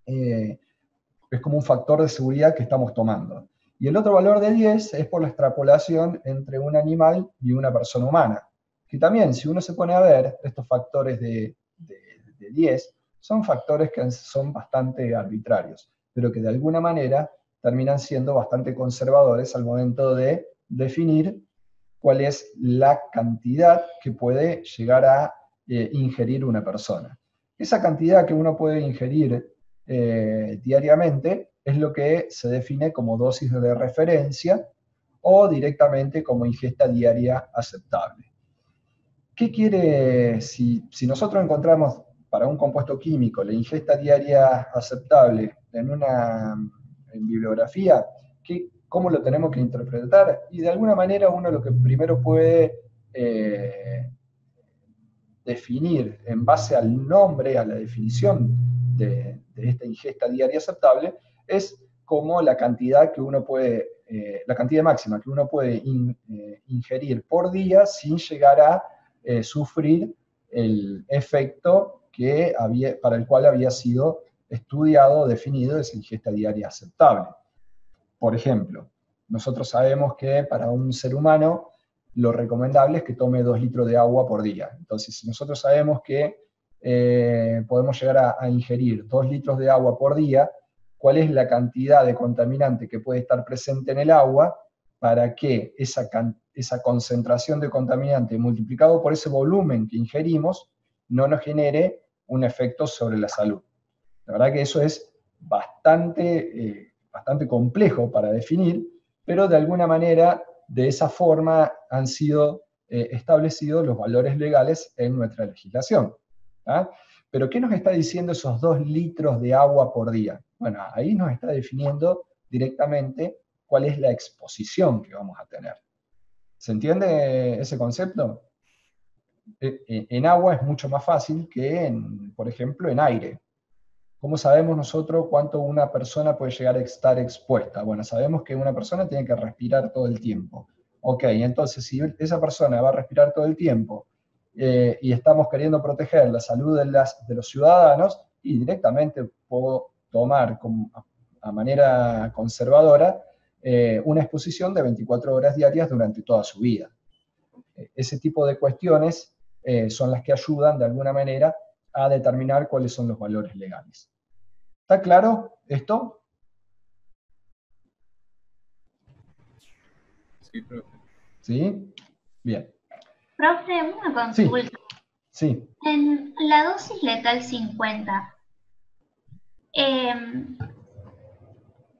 C: es como un factor de seguridad que estamos tomando. Y el otro valor de 10 es por la extrapolación entre un animal y una persona humana. Que también, si uno se pone a ver, estos factores de 10 son factores que son bastante arbitrarios, pero que de alguna manera terminan siendo bastante conservadores al momento de definir cuál es la cantidad que puede llegar a ingerir una persona. Esa cantidad que uno puede ingerir diariamente es lo que se define como dosis de referencia o directamente como ingesta diaria aceptable. ¿Qué quiere, si nosotros encontramos para un compuesto químico la ingesta diaria aceptable en bibliografía, ¿cómo lo tenemos que interpretar? Y de alguna manera uno lo que primero puede definir en base al nombre, a la definición de esta ingesta diaria aceptable, es como la cantidad que uno puede, la cantidad máxima que uno puede ingerir por día sin llegar a sufrir el efecto para el cual había sido estudiado o definido esa ingesta diaria aceptable. Por ejemplo, nosotros sabemos que para un ser humano lo recomendable es que tome 2 litros de agua por día. Entonces, si nosotros sabemos que podemos llegar a ingerir 2 litros de agua por día, ¿cuál es la cantidad de contaminante que puede estar presente en el agua para que esa concentración de contaminante multiplicado por ese volumen que ingerimos no nos genere un efecto sobre la salud? La verdad que eso es bastante complejo para definir, pero de alguna manera, de esa forma han sido establecidos los valores legales en nuestra legislación. ¿Ah? Pero ¿qué nos está diciendo esos 2 litros de agua por día? Bueno, ahí nos está definiendo directamente cuál es la exposición que vamos a tener. ¿Se entiende ese concepto? En agua es mucho más fácil que, por ejemplo, en aire. ¿Cómo sabemos nosotros cuánto una persona puede llegar a estar expuesta? Bueno, sabemos que una persona tiene que respirar todo el tiempo. Ok, entonces si esa persona va a respirar todo el tiempo y estamos queriendo proteger la salud de los ciudadanos, y directamente puedo tomar a manera conservadora una exposición de 24 horas diarias durante toda su vida. Ese tipo de cuestiones son las que ayudan de alguna manera a determinar cuáles son los valores legales. ¿Está claro esto?
B: Sí, profe.
C: ¿Sí? Bien.
F: Profe, una consulta.
C: Sí.
F: En la dosis letal 50,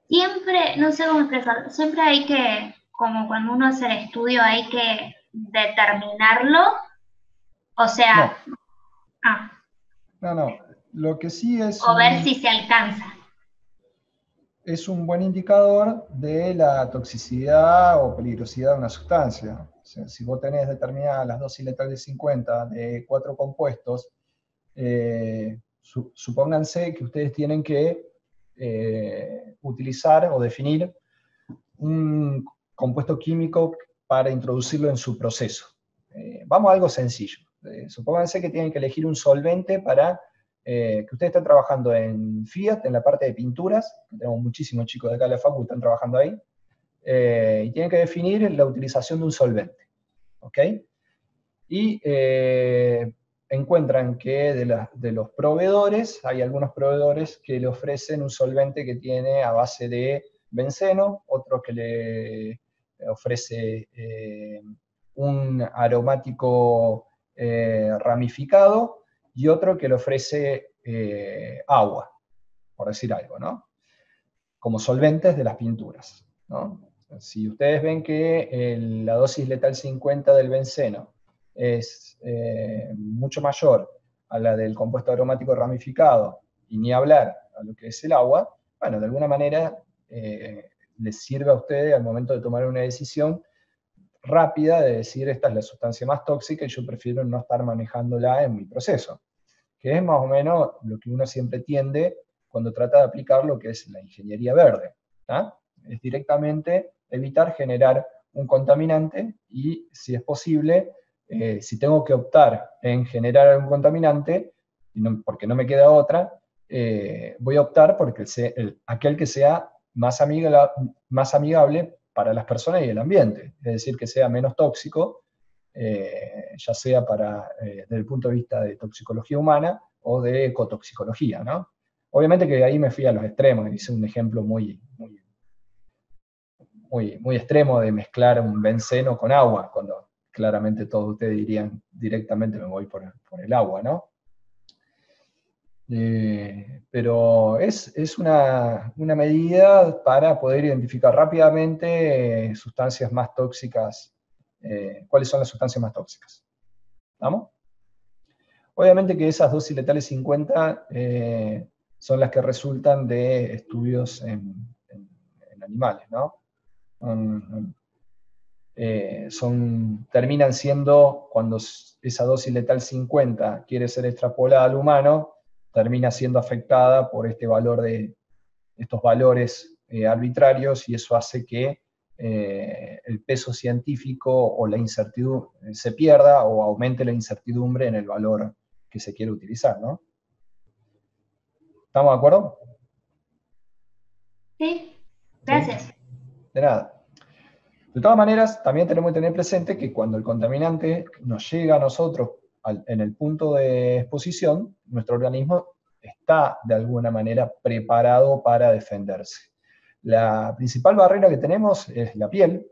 F: siempre, no sé cómo expresarlo, siempre hay que, como cuando uno hace el estudio, hay que determinarlo. O sea,
C: No. Lo que sí es
F: o ver si se alcanza.
C: Es un buen indicador de la toxicidad o peligrosidad de una sustancia. O sea, si vos tenés determinadas las dosis letales 50 de 4 compuestos, supónganse que ustedes tienen que utilizar o definir un compuesto químico para introducirlo en su proceso. Vamos a algo sencillo. Supónganse que tienen que elegir un solvente para que ustedes están trabajando en Fiat, en la parte de pinturas, tenemos muchísimos chicos de acá de la facu que están trabajando ahí, y tienen que definir la utilización de un solvente, ¿ok? Y encuentran que de los proveedores, hay algunos proveedores que le ofrecen un solvente que tiene a base de benceno, otro que le ofrece un aromático ramificado, y otro que le ofrece agua, por decir algo, ¿no? Como solventes de las pinturas, ¿no? Si ustedes ven que la dosis letal 50 del benceno es mucho mayor a la del compuesto aromático ramificado, y ni hablar a lo que es el agua, bueno, de alguna manera les sirve a ustedes al momento de tomar una decisión rápida de decir, esta es la sustancia más tóxica y yo prefiero no estar manejándola en mi proceso, que es más o menos lo que uno siempre tiende cuando trata de aplicar lo que es la ingeniería verde, ¿tá? Es directamente evitar generar un contaminante, y si es posible, si tengo que optar en generar un contaminante, porque no me queda otra, voy a optar por aquel que sea más amigable para las personas y el ambiente, es decir, que sea menos tóxico, ya sea desde el punto de vista de toxicología humana o de ecotoxicología, ¿no? Obviamente que ahí me fui a los extremos, hice un ejemplo muy extremo de mezclar un benceno con agua, cuando claramente todos ustedes dirían directamente me voy por el agua, ¿no? Pero es una medida para poder identificar rápidamente sustancias más tóxicas, cuáles son las sustancias más tóxicas. ¿Estamos? Obviamente que esas dosis letales 50 son las que resultan de estudios en animales, ¿no? Terminan siendo, cuando esa dosis letal 50 quiere ser extrapolada al humano, termina siendo afectada por estos valores arbitrarios, y eso hace que el peso científico o la incertidumbre se pierda o aumente la incertidumbre en el valor que se quiere utilizar, ¿no? ¿Estamos de acuerdo?
F: Sí, gracias.
C: ¿Sí? De nada. De todas maneras, también tenemos que tener presente que cuando el contaminante nos llega a nosotros en el punto de exposición, nuestro organismo está de alguna manera preparado para defenderse. La principal barrera que tenemos es la piel,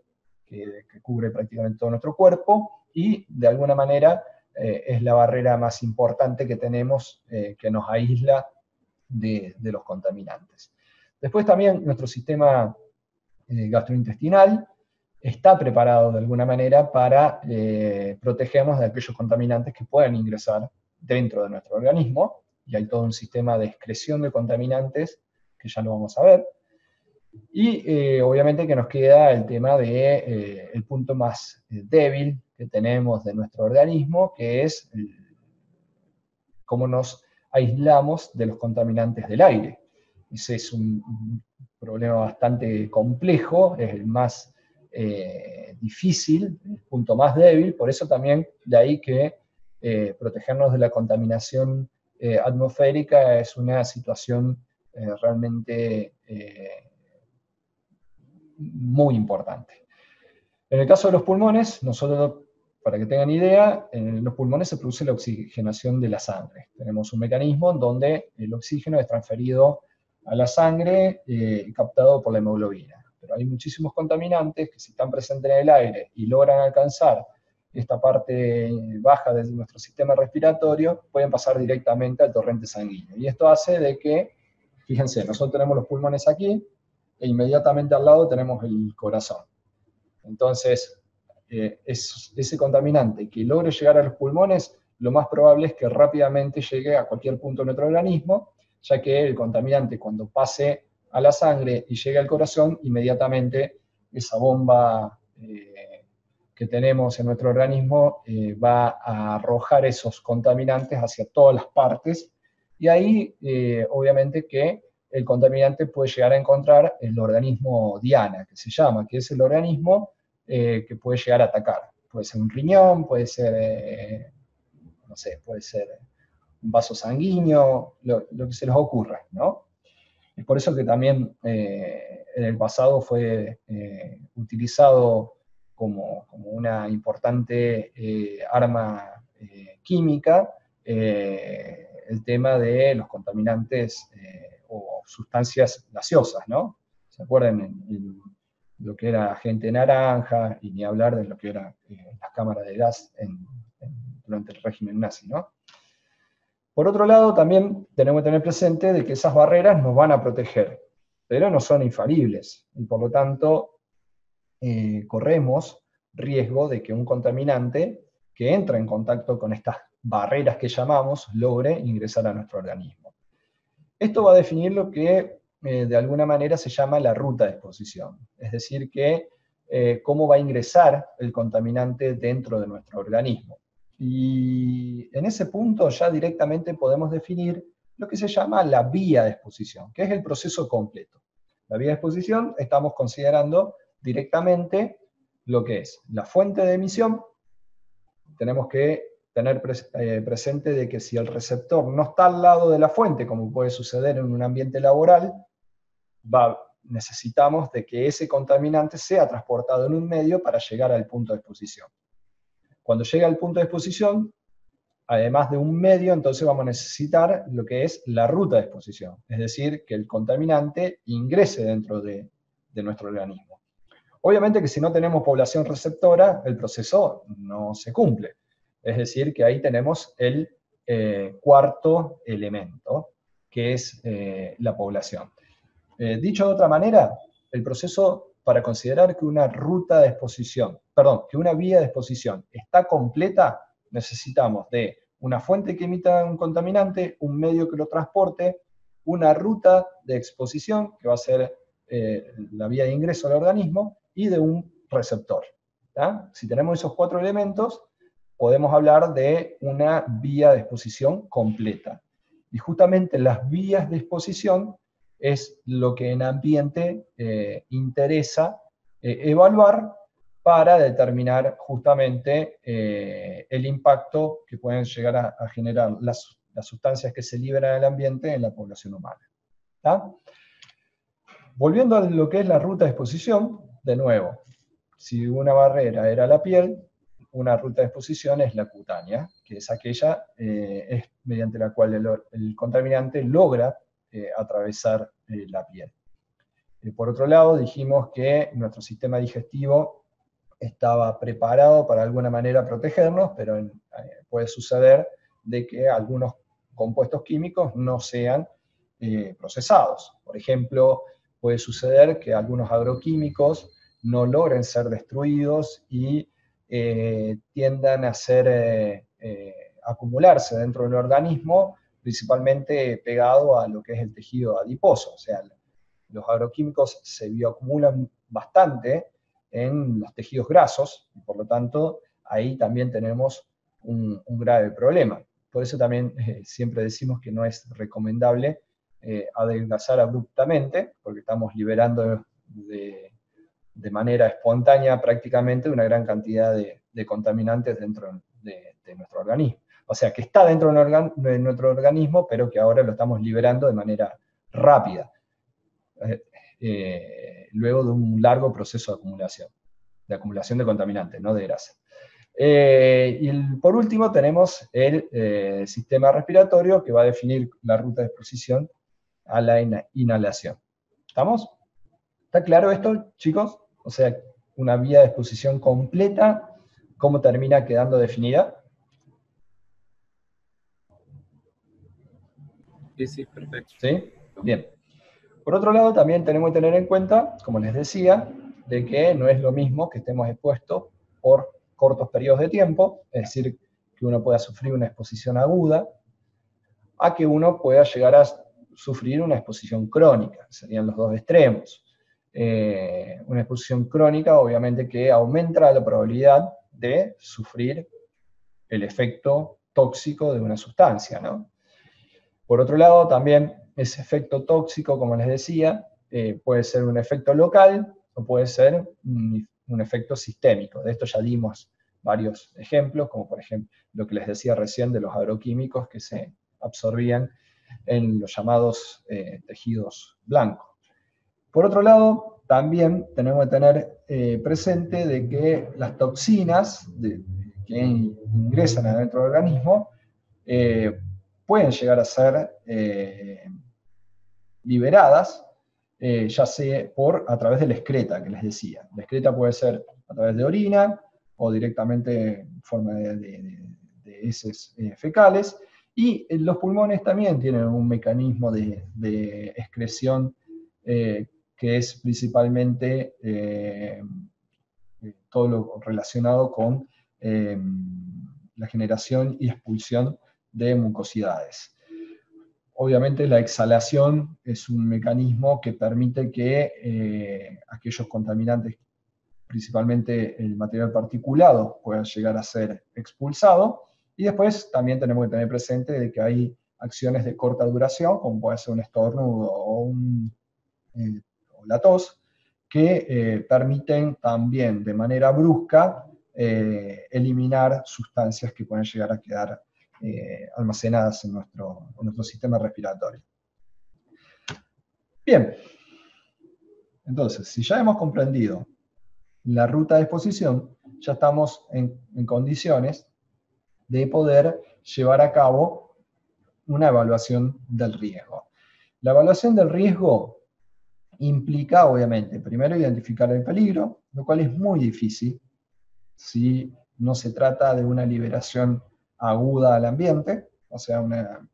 C: que cubre prácticamente todo nuestro cuerpo, y de alguna manera es la barrera más importante que tenemos, que nos aísla de los contaminantes. Después también nuestro sistema gastrointestinal está preparado de alguna manera para protegernos de aquellos contaminantes que puedan ingresar dentro de nuestro organismo, y hay todo un sistema de excreción de contaminantes que ya lo vamos a ver. Y obviamente que nos queda el tema de el punto más débil que tenemos de nuestro organismo, que es cómo nos aislamos de los contaminantes del aire. Ese es un problema bastante complejo, es el más difícil, el punto más débil, por eso también de ahí que protegernos de la contaminación atmosférica es una situación realmente muy importante. En el caso de los pulmones, nosotros, para que tengan idea, en los pulmones se produce la oxigenación de la sangre. Tenemos un mecanismo en donde el oxígeno es transferido a la sangre y captado por la hemoglobina. Pero hay muchísimos contaminantes que si están presentes en el aire y logran alcanzar esta parte baja de nuestro sistema respiratorio, pueden pasar directamente al torrente sanguíneo. Y esto hace de que, fíjense, nosotros tenemos los pulmones aquí, e inmediatamente al lado tenemos el corazón. Entonces, ese contaminante que logre llegar a los pulmones, lo más probable es que rápidamente llegue a cualquier punto de nuestro organismo, ya que el contaminante cuando pase a la sangre y llegue al corazón, inmediatamente esa bomba que tenemos en nuestro organismo va a arrojar esos contaminantes hacia todas las partes, y ahí obviamente que el contaminante puede llegar a encontrar el organismo diana, que se llama, que es el organismo que puede llegar a atacar. Puede ser un riñón, puede ser, no sé, puede ser un vaso sanguíneo, lo que se les ocurra, ¿no? Es por eso que también en el pasado fue utilizado como una importante arma química el tema de los contaminantes o sustancias gaseosas, ¿no? ¿Se acuerdan en lo que era agente naranja, y ni hablar de lo que era las cámaras de gas durante el régimen nazi, ¿no? Por otro lado, también tenemos que tener presente de que esas barreras nos van a proteger, pero no son infalibles, y por lo tanto corremos riesgo de que un contaminante que entra en contacto con estas barreras que llamamos logre ingresar a nuestro organismo. Esto va a definir lo que de alguna manera se llama la ruta de exposición, es decir, que cómo va a ingresar el contaminante dentro de nuestro organismo. Y en ese punto ya directamente podemos definir lo que se llama la vía de exposición, que es el proceso completo. La vía de exposición estamos considerando directamente lo que es la fuente de emisión. Tenemos que tener presente de que si el receptor no está al lado de la fuente, como puede suceder en un ambiente laboral, necesitamos de que ese contaminante sea transportado en un medio para llegar al punto de exposición. Cuando llega al punto de exposición, además de un medio, entonces vamos a necesitar lo que es la ruta de exposición, es decir, que el contaminante ingrese dentro de nuestro organismo. Obviamente que si no tenemos población receptora, el proceso no se cumple. Es decir, que ahí tenemos el cuarto elemento, que es la población. Dicho de otra manera, el proceso para considerar que una ruta de exposición, que una vía de exposición está completa, necesitamos de una fuente que emita un contaminante, un medio que lo transporte, una ruta de exposición, que va a ser la vía de ingreso al organismo, y de un receptor. ¿tá? Si tenemos esos cuatro elementos, podemos hablar de una vía de exposición completa. Y justamente las vías de exposición es lo que en ambiente interesa evaluar para determinar justamente el impacto que pueden llegar a generar las sustancias que se liberan del ambiente en la población humana. ¿tá? Volviendo a lo que es la ruta de exposición, de nuevo, si una barrera era la piel, una ruta de exposición es la cutánea, que es aquella mediante la cual el contaminante logra atravesar la piel. Por otro lado, dijimos que nuestro sistema digestivo estaba preparado para alguna manera protegernos, pero puede suceder de que algunos compuestos químicos no sean procesados. Por ejemplo, puede suceder que algunos agroquímicos no logren ser destruidos y tiendan a acumularse dentro del organismo, principalmente pegado a lo que es el tejido adiposo. O sea, los agroquímicos se bioacumulan bastante en los tejidos grasos, y por lo tanto, ahí también tenemos un grave problema. Por eso también siempre decimos que no es recomendable adelgazar abruptamente, porque estamos liberando de manera espontánea prácticamente una gran cantidad de contaminantes dentro de nuestro organismo. O sea, que está dentro de nuestro organismo, pero que ahora lo estamos liberando de manera rápida, luego de un largo proceso de acumulación de contaminantes, no de grasa. Por último tenemos el sistema respiratorio, que va a definir la ruta de exposición a la inhalación. ¿Estamos? ¿Está claro esto, chicos? O sea, una vía de exposición completa, ¿cómo termina quedando definida?
B: Sí, perfecto.
C: ¿Sí? Bien. Por otro lado, también tenemos que tener en cuenta, como les decía, de que no es lo mismo que estemos expuestos por cortos periodos de tiempo, es decir, que uno pueda sufrir una exposición aguda, a que uno pueda llegar a sufrir una exposición crónica, serían los dos extremos. Una exposición crónica, obviamente, que aumenta la probabilidad de sufrir el efecto tóxico de una sustancia, ¿no? Por otro lado, también ese efecto tóxico, como les decía, puede ser un efecto local o puede ser un efecto sistémico. De esto ya dimos varios ejemplos, como por ejemplo lo que les decía recién de los agroquímicos que se absorbían en los llamados tejidos blancos. Por otro lado, también tenemos que tener presente de que las toxinas que ingresan adentro del organismo pueden llegar a ser liberadas, ya sea a través de la excreta, que les decía. La excreta puede ser a través de orina o directamente en forma de heces fecales, y los pulmones también tienen un mecanismo de excreción que es principalmente todo lo relacionado con la generación y expulsión de mucosidades. Obviamente la exhalación es un mecanismo que permite que aquellos contaminantes, principalmente el material particulado, puedan llegar a ser expulsado. Y después también tenemos que tener presente de que hay acciones de corta duración, como puede ser un estornudo o la tos, que permiten también de manera brusca eliminar sustancias que pueden llegar a quedar almacenadas en nuestro sistema respiratorio. Bien, entonces, si ya hemos comprendido la ruta de exposición, ya estamos en condiciones de poder llevar a cabo una evaluación del riesgo. La evaluación del riesgo implica, obviamente, primero identificar el peligro, lo cual es muy difícil si no se trata de una liberación aguda al ambiente, o sea,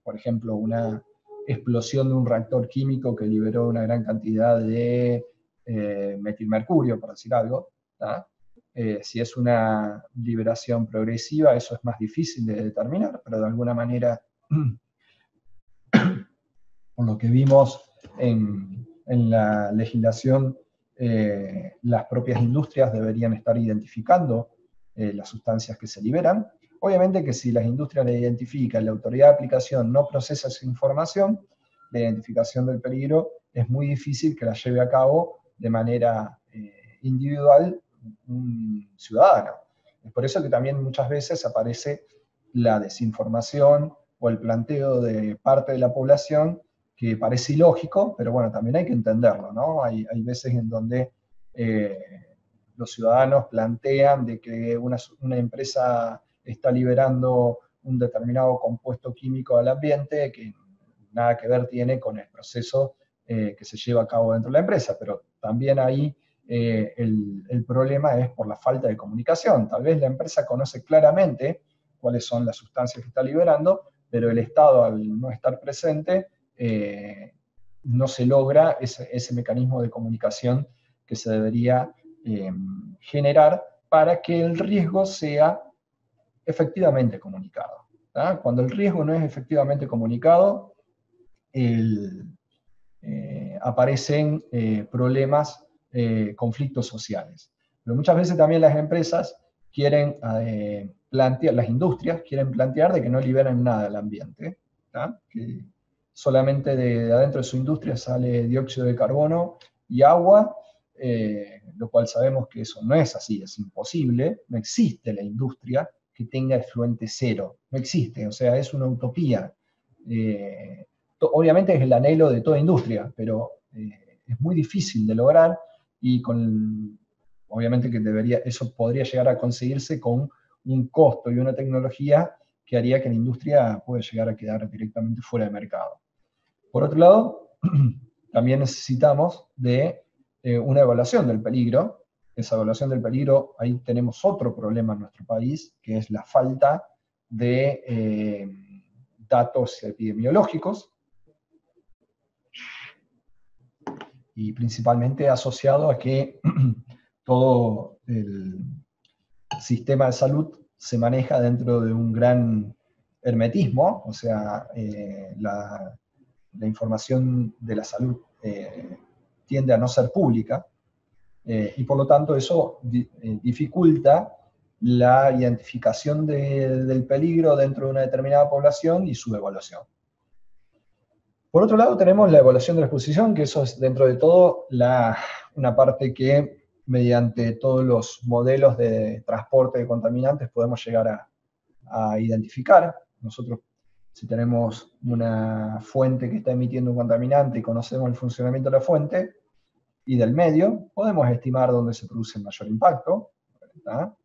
C: por ejemplo, una explosión de un reactor químico que liberó una gran cantidad de metilmercurio, por decir algo. Si es una liberación progresiva, eso es más difícil de determinar, pero de alguna manera, por lo que vimos en la legislación, las propias industrias deberían estar identificando las sustancias que se liberan. Obviamente que si las industrias la identifican, la autoridad de aplicación no procesa esa información, la identificación del peligro es muy difícil que la lleve a cabo de manera individual un ciudadano. Es por eso que también muchas veces aparece la desinformación o el planteo de parte de la población que parece ilógico, pero bueno, también hay que entenderlo, ¿no? Hay veces en donde los ciudadanos plantean de que una empresa está liberando un determinado compuesto químico al ambiente que nada que ver tiene con el proceso que se lleva a cabo dentro de la empresa, pero también ahí el problema es por la falta de comunicación. Tal vez la empresa conoce claramente cuáles son las sustancias que está liberando, pero el Estado, al no estar presente, no se logra ese mecanismo de comunicación que se debería generar para que el riesgo sea efectivamente comunicado. Cuando el riesgo no es efectivamente comunicado, aparecen problemas, conflictos sociales. Pero muchas veces también las empresas quieren plantear, las industrias quieren plantear de que no liberan nada al ambiente, que solamente de adentro de su industria sale dióxido de carbono y agua, lo cual sabemos que eso no es así, es imposible, no existe la industria que tenga efluente cero. No existe, o sea, es una utopía. Obviamente es el anhelo de toda industria, pero es muy difícil de lograr y obviamente que eso podría llegar a conseguirse con un costo y una tecnología que haría que la industria pueda llegar a quedar directamente fuera de mercado. Por otro lado, también necesitamos de una evaluación del peligro. Esa evaluación del peligro, ahí tenemos otro problema en nuestro país, que es la falta de datos epidemiológicos, y principalmente asociado a que todo el sistema de salud se maneja dentro de un gran hermetismo, o sea, la información de la salud tiende a no ser pública, y por lo tanto eso dificulta la identificación del peligro dentro de una determinada población y su evaluación. Por otro lado tenemos la evaluación de la exposición, que eso es dentro de todo una parte que mediante todos los modelos de transporte de contaminantes podemos llegar a identificar. Nosotros, si tenemos una fuente que está emitiendo un contaminante y conocemos el funcionamiento de la fuente y del medio, podemos estimar dónde se produce el mayor impacto.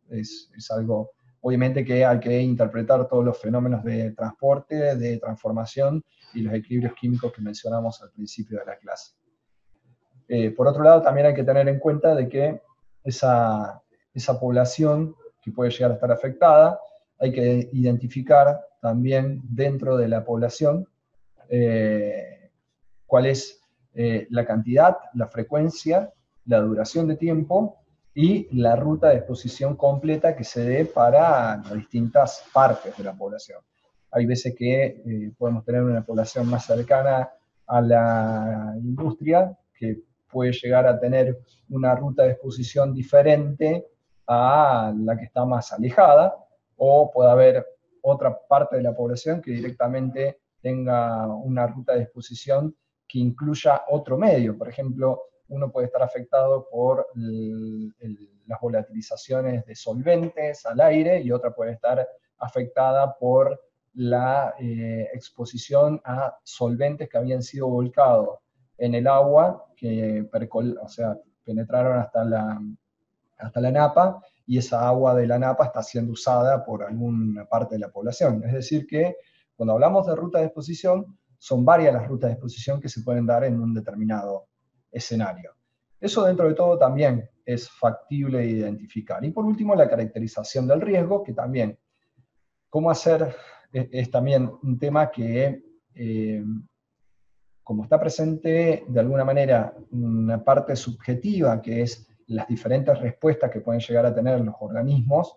C: Es algo, obviamente, que hay que interpretar todos los fenómenos de transporte, de transformación y los equilibrios químicos que mencionamos al principio de la clase. Por otro lado, también hay que tener en cuenta de que esa población que puede llegar a estar afectada, hay que identificar también dentro de la población cuál es la cantidad, la frecuencia, la duración de tiempo y la ruta de exposición completa que se dé para las distintas partes de la población. Hay veces que podemos tener una población más cercana a la industria que puede llegar a tener una ruta de exposición diferente a la que está más alejada, o puede haber otra parte de la población que directamente tenga una ruta de exposición que incluya otro medio. Por ejemplo, uno puede estar afectado por las volatilizaciones de solventes al aire y otra puede estar afectada por la exposición a solventes que habían sido volcados en el agua, que penetraron hasta la napa, y esa agua de la napa está siendo usada por alguna parte de la población. Es decir que cuando hablamos de ruta de exposición, son varias las rutas de exposición que se pueden dar en un determinado escenario. Eso dentro de todo también es factible de identificar. Y por último, la caracterización del riesgo, que también, cómo hacer, es también un tema que, como está presente de alguna manera una parte subjetiva, que es las diferentes respuestas que pueden llegar a tener los organismos,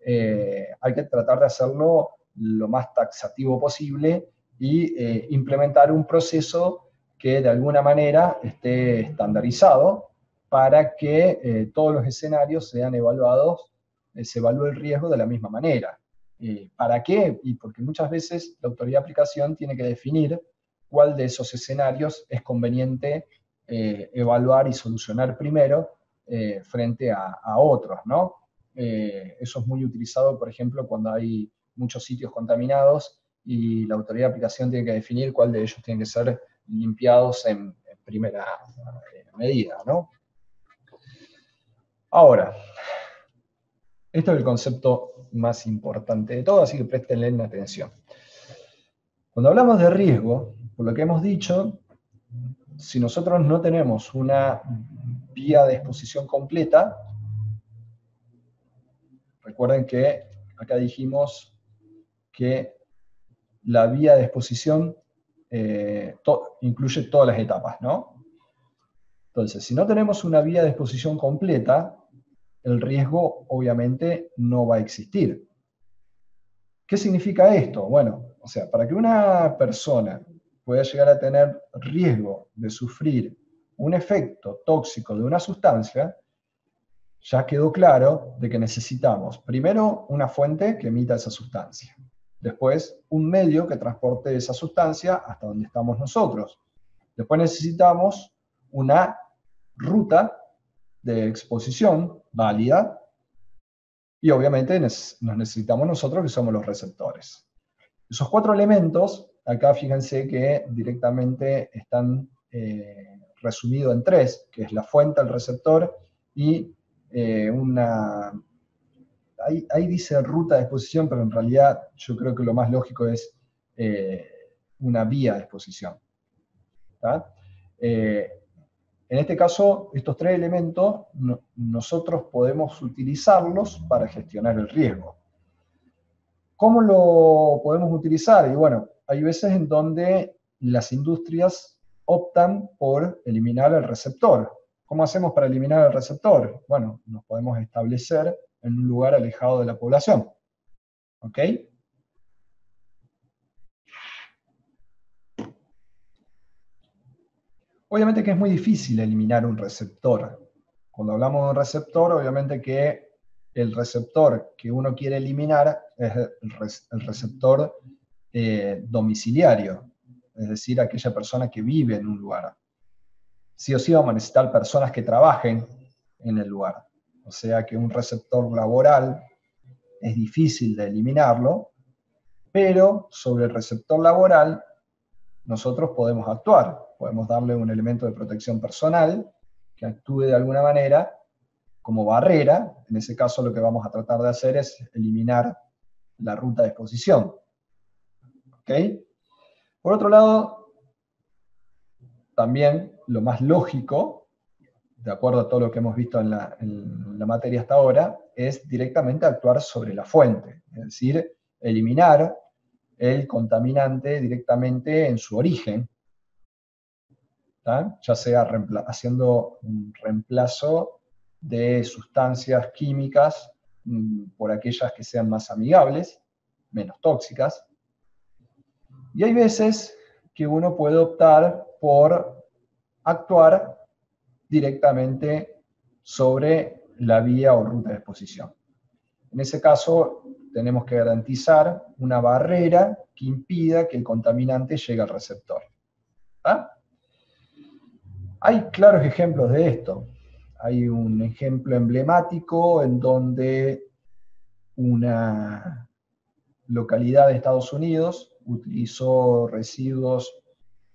C: hay que tratar de hacerlo lo más taxativo posible y implementar un proceso que de alguna manera esté estandarizado para que todos los escenarios sean evaluados, se evalúe el riesgo de la misma manera. ¿Para qué? Y porque muchas veces la autoridad de aplicación tiene que definir cuál de esos escenarios es conveniente evaluar y solucionar primero frente a otros, ¿no? Eso es muy utilizado, por ejemplo, cuando hay muchos sitios contaminados y la autoridad de aplicación tiene que definir cuál de ellos tienen que ser limpiados en primera medida, ¿no? Ahora, esto es el concepto más importante de todo, así que préstenle atención. Cuando hablamos de riesgo, por lo que hemos dicho, si nosotros no tenemos una vía de exposición completa, recuerden que acá dijimos que la vía de exposición incluye todas las etapas, ¿no? Entonces, si no tenemos una vía de exposición completa, el riesgo obviamente no va a existir. ¿Qué significa esto? Bueno, o sea, para que una persona pueda llegar a tener riesgo de sufrir un efecto tóxico de una sustancia, ya quedó claro de que necesitamos primero una fuente que emita esa sustancia, después un medio que transporte esa sustancia hasta donde estamos nosotros, después necesitamos una ruta de exposición válida, y obviamente nos necesitamos nosotros, que somos los receptores. Esos 4 elementos, acá fíjense que directamente están resumidos en 3, que es la fuente, el receptor, y ahí dice ruta de exposición, pero en realidad yo creo que lo más lógico es una vía de exposición. En este caso, estos 3 elementos, nosotros podemos utilizarlos para gestionar el riesgo. ¿Cómo lo podemos utilizar? Y bueno, hay veces en donde las industrias optan por eliminar el receptor. ¿Cómo hacemos para eliminar el receptor? Bueno, nos podemos establecer en un lugar alejado de la población. ¿Ok? Obviamente que es muy difícil eliminar un receptor. Cuando hablamos de un receptor, obviamente que el receptor que uno quiere eliminar es el receptor domiciliario, es decir, aquella persona que vive en un lugar. Sí o sí vamos a necesitar personas que trabajen en el lugar. O sea que un receptor laboral es difícil de eliminarlo, pero sobre el receptor laboral nosotros podemos actuar. Podemos darle un elemento de protección personal que actúe de alguna manera como barrera. En ese caso lo que vamos a tratar de hacer es eliminar la ruta de exposición. ¿Ok? Por otro lado, también lo más lógico, de acuerdo a todo lo que hemos visto en la materia hasta ahora, es directamente actuar sobre la fuente, es decir, eliminar el contaminante directamente en su origen, ya sea haciendo un reemplazo de sustancias químicas por aquellas que sean más amigables, menos tóxicas. Y hay veces que uno puede optar por actuar directamente sobre la vía o ruta de exposición. En ese caso, tenemos que garantizar una barrera que impida que el contaminante llegue al receptor. Hay claros ejemplos de esto. Hay un ejemplo emblemático en donde una localidad de Estados Unidos utilizó residuos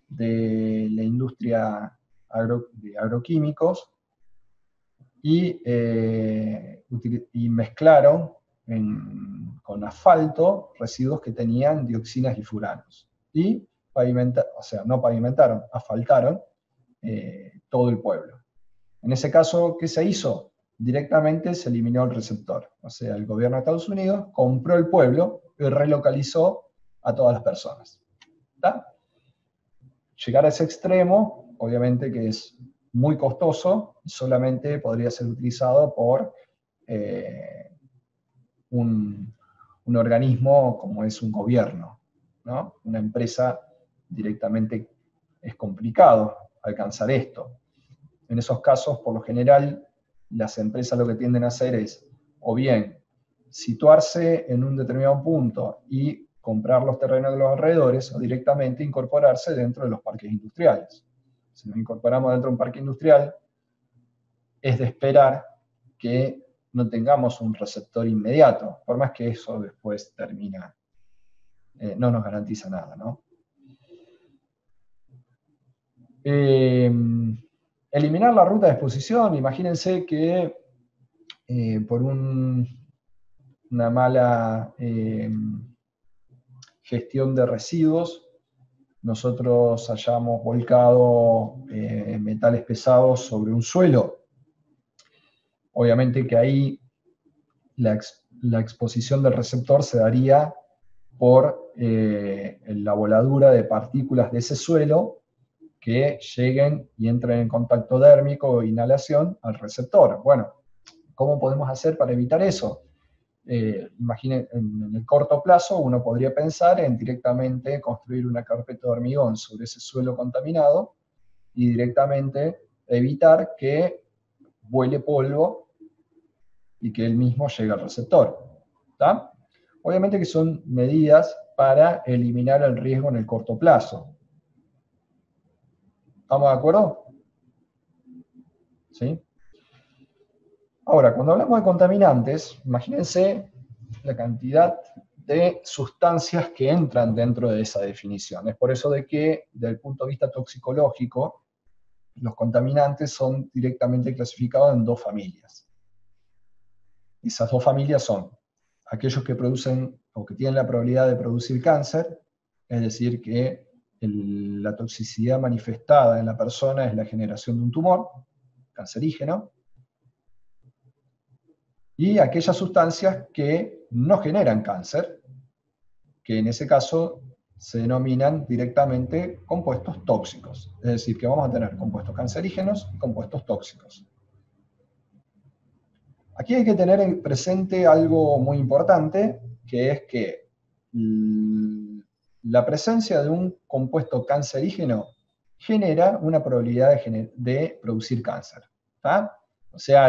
C: de la industria de agroquímicos y mezclaron con asfalto residuos que tenían dioxinas y furanos. Y asfaltaron todo el pueblo. En ese caso, ¿qué se hizo? Directamente se eliminó el receptor. O sea, el gobierno de Estados Unidos compró el pueblo y relocalizó a todas las personas. ¿Está? Llegar a ese extremo, obviamente que es muy costoso, y solamente podría ser utilizado por un organismo como es un gobierno, ¿no? Una empresa directamente es complicado alcanzar esto. En esos casos, por lo general, las empresas lo que tienden a hacer es, o bien, situarse en un determinado punto y comprar los terrenos de los alrededores, o directamente incorporarse dentro de los parques industriales. Si nos incorporamos dentro de un parque industrial, es de esperar que no tengamos un receptor inmediato, por más que eso después termina, no nos garantiza nada, ¿no? Eliminar la ruta de exposición, imagínense que por una mala gestión de residuos, nosotros hayamos volcado metales pesados sobre un suelo. Obviamente que ahí la exposición del receptor se daría por la voladura de partículas de ese suelo que lleguen y entren en contacto dérmico o inhalación al receptor. Bueno, ¿cómo podemos hacer para evitar eso? Imaginen, en el corto plazo uno podría pensar en directamente construir una carpeta de hormigón sobre ese suelo contaminado y directamente evitar que vuele polvo y que él mismo llegue al receptor. ¿Está? Obviamente que son medidas para eliminar el riesgo en el corto plazo. ¿Estamos de acuerdo? ¿Sí? Ahora, cuando hablamos de contaminantes, imagínense la cantidad de sustancias que entran dentro de esa definición. Es por eso de que, desde el punto de vista toxicológico, los contaminantes son directamente clasificados en dos familias. Esas dos familias son aquellos que producen o que tienen la probabilidad de producir cáncer, es decir, que la toxicidad manifestada en la persona es la generación de un tumor cancerígeno, y aquellas sustancias que no generan cáncer, que en ese caso se denominan directamente compuestos tóxicos. Es decir, que vamos a tener compuestos cancerígenos y compuestos tóxicos. Aquí hay que tener presente algo muy importante, que es que la presencia de un compuesto cancerígeno genera una probabilidad de producir cáncer. ¿Tá? O sea,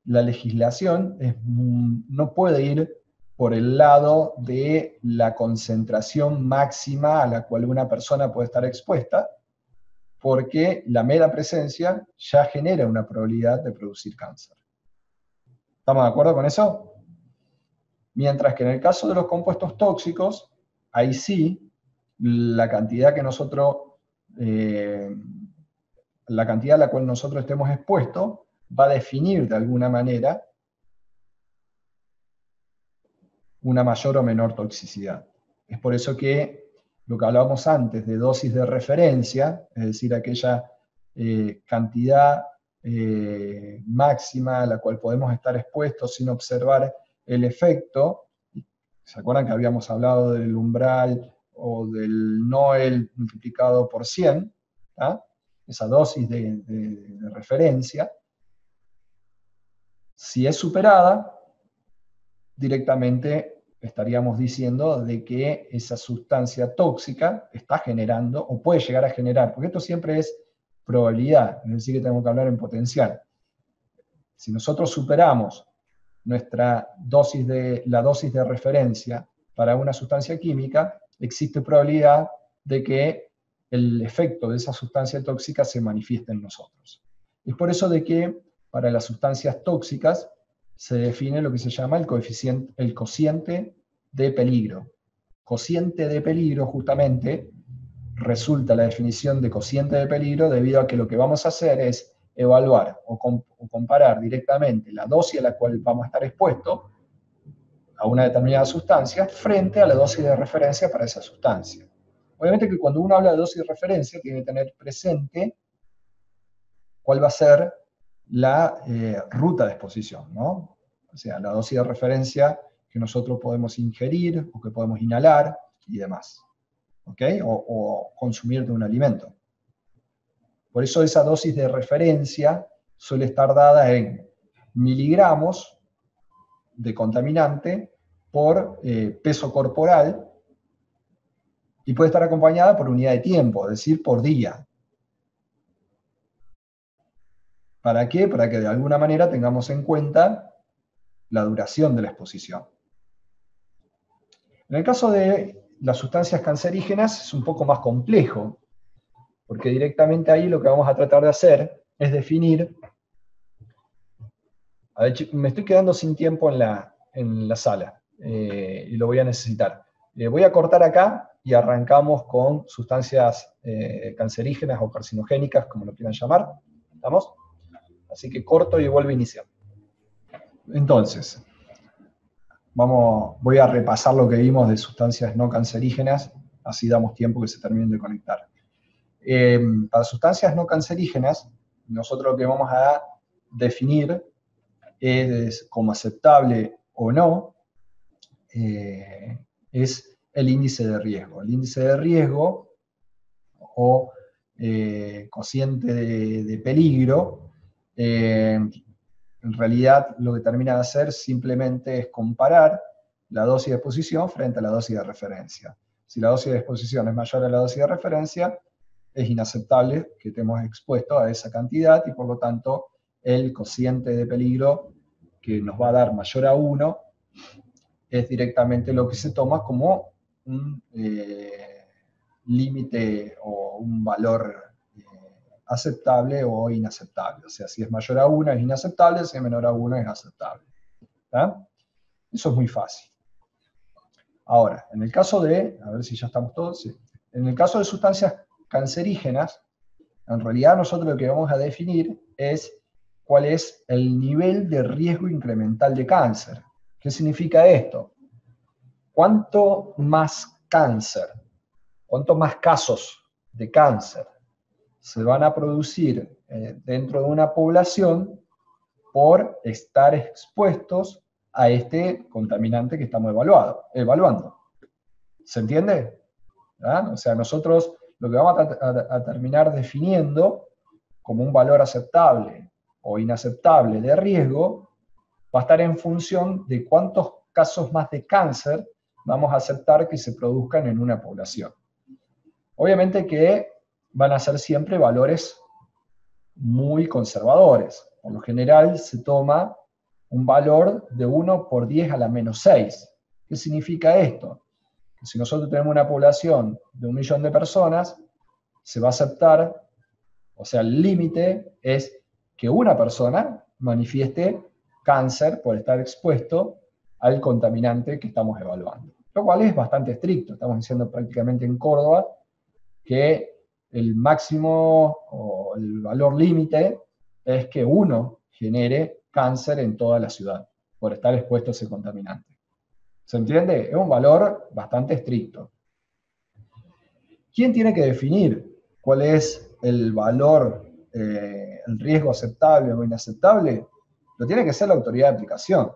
C: la legislación no puede ir por el lado de la concentración máxima a la cual una persona puede estar expuesta, porque la mera presencia ya genera una probabilidad de producir cáncer. ¿Estamos de acuerdo con eso? Mientras que en el caso de los compuestos tóxicos, ahí sí, la cantidad que nosotros, la cantidad a la cual nosotros estemos expuestos, va a definir de alguna manera una mayor o menor toxicidad. Es por eso que lo que hablábamos antes de dosis de referencia, es decir, aquella cantidad máxima a la cual podemos estar expuestos sin observar el efecto. ¿Se acuerdan que habíamos hablado del umbral o del NOEL multiplicado por 100? ¿Ah? Esa dosis de referencia. Si es superada, directamente estaríamos diciendo de que esa sustancia tóxica está generando o puede llegar a generar, porque esto siempre es probabilidad, es decir, que tenemos que hablar en potencial. Si nosotros superamos la dosis de referencia para una sustancia química, existe probabilidad de que el efecto de esa sustancia tóxica se manifieste en nosotros. Es por eso de que para las sustancias tóxicas se define lo que se llama el cociente de peligro. Cociente de peligro, justamente, resulta la definición de cociente de peligro debido a que lo que vamos a hacer es evaluar o comparar directamente la dosis a la cual vamos a estar expuestos a una determinada sustancia frente a la dosis de referencia para esa sustancia. Obviamente que cuando uno habla de dosis de referencia tiene que tener presente cuál va a ser la ruta de exposición, ¿no? O sea, la dosis de referencia que nosotros podemos ingerir o que podemos inhalar y demás, ¿ok? O consumir de un alimento. Por eso esa dosis de referencia suele estar dada en miligramos de contaminante por peso corporal y puede estar acompañada por unidad de tiempo, es decir, por día. ¿Para qué? Para que de alguna manera tengamos en cuenta la duración de la exposición. En el caso de las sustancias cancerígenas es un poco más complejo, porque directamente ahí lo que vamos a tratar de hacer es definir. A ver, me estoy quedando sin tiempo en la sala y lo voy a necesitar. Voy a cortar acá y arrancamos con sustancias cancerígenas o carcinogénicas, como lo quieran llamar. ¿Estamos? Así que corto y vuelvo a iniciar. Entonces, voy a repasar lo que vimos de sustancias no cancerígenas, así damos tiempo que se terminen de conectar. Para sustancias no cancerígenas, nosotros lo que vamos a definir es como aceptable o no, es el índice de riesgo. El índice de riesgo o cociente de peligro, en realidad lo que termina de hacer simplemente es comparar la dosis de exposición frente a la dosis de referencia. Si la dosis de exposición es mayor a la dosis de referencia, es inaceptable que estemos expuestos a esa cantidad y por lo tanto el cociente de peligro que nos va a dar mayor a 1 es directamente lo que se toma como un límite o un valor aceptable o inaceptable. O sea, si es mayor a 1 es inaceptable, si es menor a 1 es aceptable. ¿Está? Eso es muy fácil. Ahora, en el caso de, a ver si ya estamos todos, sí. En el caso de sustancias cancerígenas, en realidad nosotros lo que vamos a definir es cuál es el nivel de riesgo incremental de cáncer. ¿Qué significa esto? Cuanto más cáncer, cuanto más casos de cáncer se van a producir dentro de una población por estar expuestos a este contaminante que estamos evaluando. ¿Se entiende? ¿Ah? O sea, nosotros lo que vamos a terminar definiendo como un valor aceptable o inaceptable de riesgo va a estar en función de cuántos casos más de cáncer vamos a aceptar que se produzcan en una población. Obviamente que van a ser siempre valores muy conservadores. Por lo general se toma un valor de 1 por 10 a la menos 6. ¿Qué significa esto? Que si nosotros tenemos una población de 1 millón de personas, se va a aceptar, o sea, el límite es que una persona manifieste cáncer por estar expuesto al contaminante que estamos evaluando. Lo cual es bastante estricto. Estamos diciendo prácticamente en Córdoba que el máximo o el valor límite es que uno genere cáncer en toda la ciudad por estar expuesto a ese contaminante. ¿Se entiende? Es un valor bastante estricto. ¿Quién tiene que definir cuál es el valor, el riesgo aceptable o inaceptable? Lo tiene que ser la autoridad de aplicación.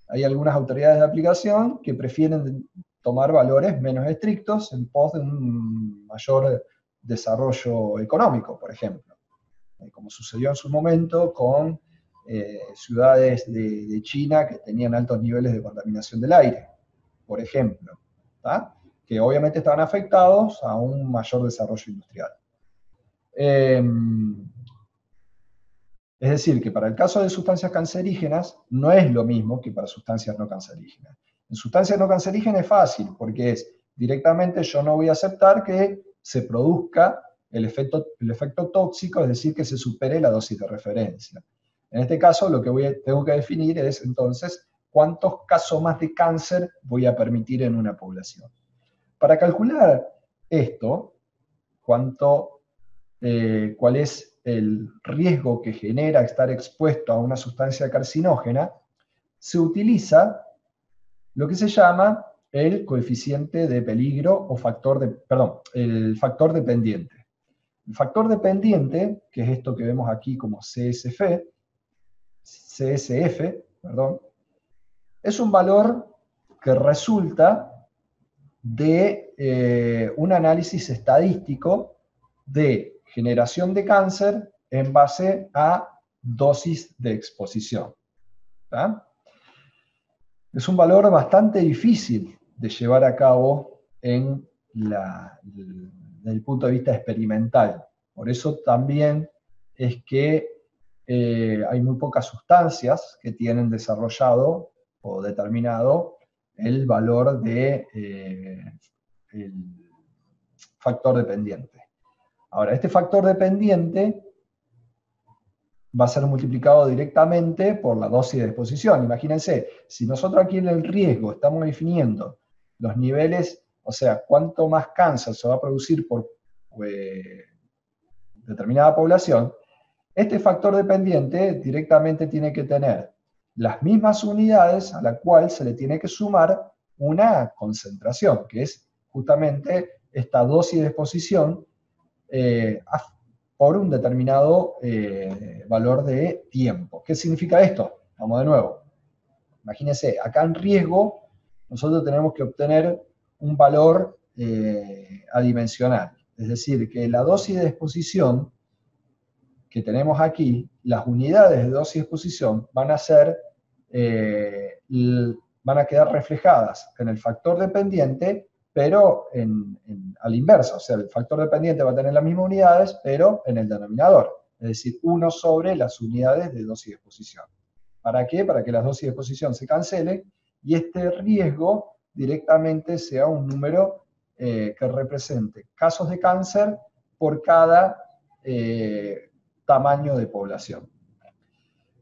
C: Hay algunas autoridades de aplicación que prefieren tomar valores menos estrictos en pos de un mayor desarrollo económico, por ejemplo. Como sucedió en su momento con ciudades de China que tenían altos niveles de contaminación del aire, por ejemplo, ¿tá? Que obviamente estaban afectados a un mayor desarrollo industrial. Es decir, que para el caso de sustancias cancerígenas no es lo mismo que para sustancias no cancerígenas. En sustancias no cancerígenas es fácil, porque es directamente yo no voy a aceptar que se produzca el efecto tóxico, es decir, que se supere la dosis de referencia. En este caso, lo que tengo que definir es, entonces, cuántos casos más de cáncer voy a permitir en una población. Para calcular esto, cuál es el riesgo que genera estar expuesto a una sustancia carcinógena, se utiliza lo que se llama el coeficiente de peligro o el factor dependiente. El factor dependiente, que es esto que vemos aquí como CSF, es un valor que resulta de un análisis estadístico de generación de cáncer en base a dosis de exposición. ¿Tá? Es un valor bastante difícil de llevar a cabo desde el punto de vista experimental. Por eso también es que hay muy pocas sustancias que tienen desarrollado o determinado el valor del factor dependiente. Ahora, este factor dependiente va a ser multiplicado directamente por la dosis de exposición. Imagínense, si nosotros aquí en el riesgo estamos definiendo los niveles, o sea, cuánto más cáncer se va a producir por determinada población, este factor dependiente directamente tiene que tener las mismas unidades a la cual se le tiene que sumar una concentración, que es justamente esta dosis de exposición por un determinado valor de tiempo. ¿Qué significa esto? Vamos de nuevo. Imagínense, acá en riesgo nosotros tenemos que obtener un valor adimensional. Es decir, que la dosis de exposición que tenemos aquí, las unidades de dosis de exposición van a quedar reflejadas en el factor dependiente, pero a la inversa. O sea, el factor dependiente va a tener las mismas unidades, pero en el denominador. Es decir, 1 sobre las unidades de dosis de exposición. ¿Para qué? Para que las dosis de exposición se cancelen y este riesgo directamente sea un número que represente casos de cáncer por cada tamaño de población.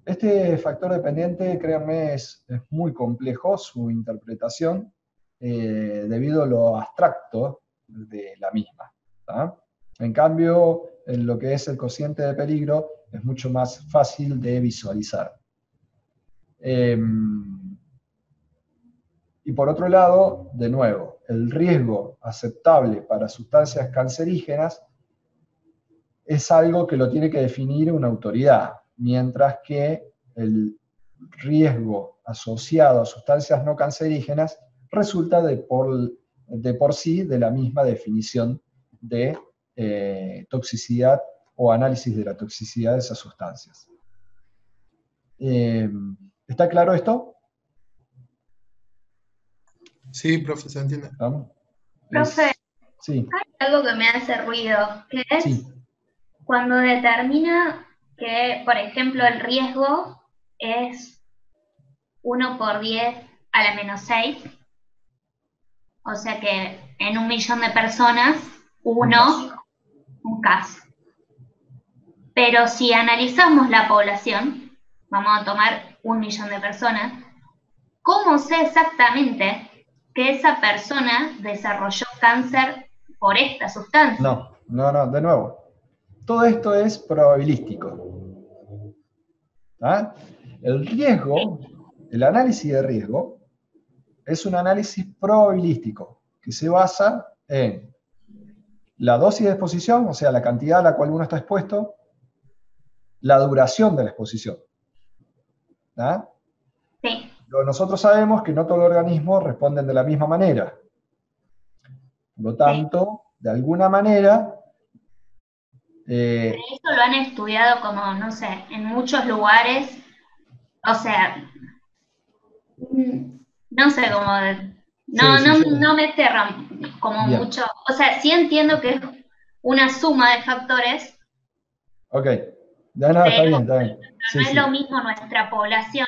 C: Este factor dependiente, créanme, es muy complejo su interpretación debido a lo abstracto de la misma, ¿tá? En cambio, en lo que es el cociente de peligro es mucho más fácil de visualizar. Y por otro lado, de nuevo, el riesgo aceptable para sustancias cancerígenas es algo que lo tiene que definir una autoridad, mientras que el riesgo asociado a sustancias no cancerígenas resulta de por sí de la misma definición de toxicidad o análisis de la toxicidad de esas sustancias. ¿Está claro esto?
G: Sí, profe, se entiende.
C: ¿Vamos?
F: Profe,
C: Sí,
F: hay algo que me hace ruido, que es
C: sí,
F: cuando determina que, por ejemplo, el riesgo es 1 por 10 a la menos 6, o sea que en 1.000.000 de personas, un caso. Pero si analizamos la población, vamos a tomar 1.000.000 de personas, ¿cómo sé exactamente que esa persona desarrolló cáncer por esta sustancia?
C: no, de nuevo. Todo esto es probabilístico. ¿Ah? El riesgo, el análisis de riesgo, es un análisis probabilístico que se basa en la dosis de exposición, o sea, la cantidad a la cual uno está expuesto, la duración de la exposición. ¿Ah?
F: Sí.
C: Nosotros sabemos que no todos los organismos responden de la misma manera. Por lo tanto, de alguna manera...
F: Eso lo han estudiado como, no sé, en muchos lugares, o sea, no sé cómo, no me cierran como
C: Bien.
F: mucho, o sea, sí entiendo que es una suma de factores.
C: Ok, ya nada, está bien, está bien.
F: No es lo mismo nuestra población,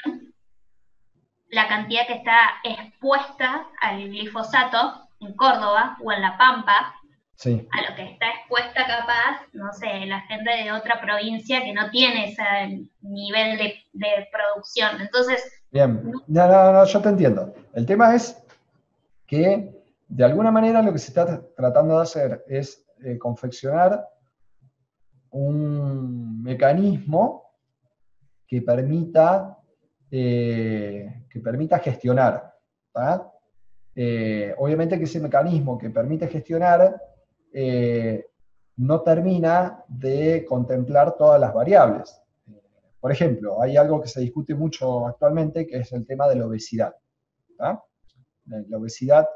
F: la cantidad que está expuesta al glifosato en Córdoba o en La Pampa,
C: sí,
F: a lo que está expuesta capaz, no sé, la gente de otra provincia que no tiene ese nivel de producción. Entonces...
C: bien, no, yo te entiendo. El tema es que, de alguna manera, lo que se está tratando de hacer es confeccionar un mecanismo que permita gestionar. ¿Tá? Obviamente que ese mecanismo que permite gestionar no termina de contemplar todas las variables. Por ejemplo, hay algo que se discute mucho actualmente, que es el tema de la obesidad. ¿Tá? La obesidad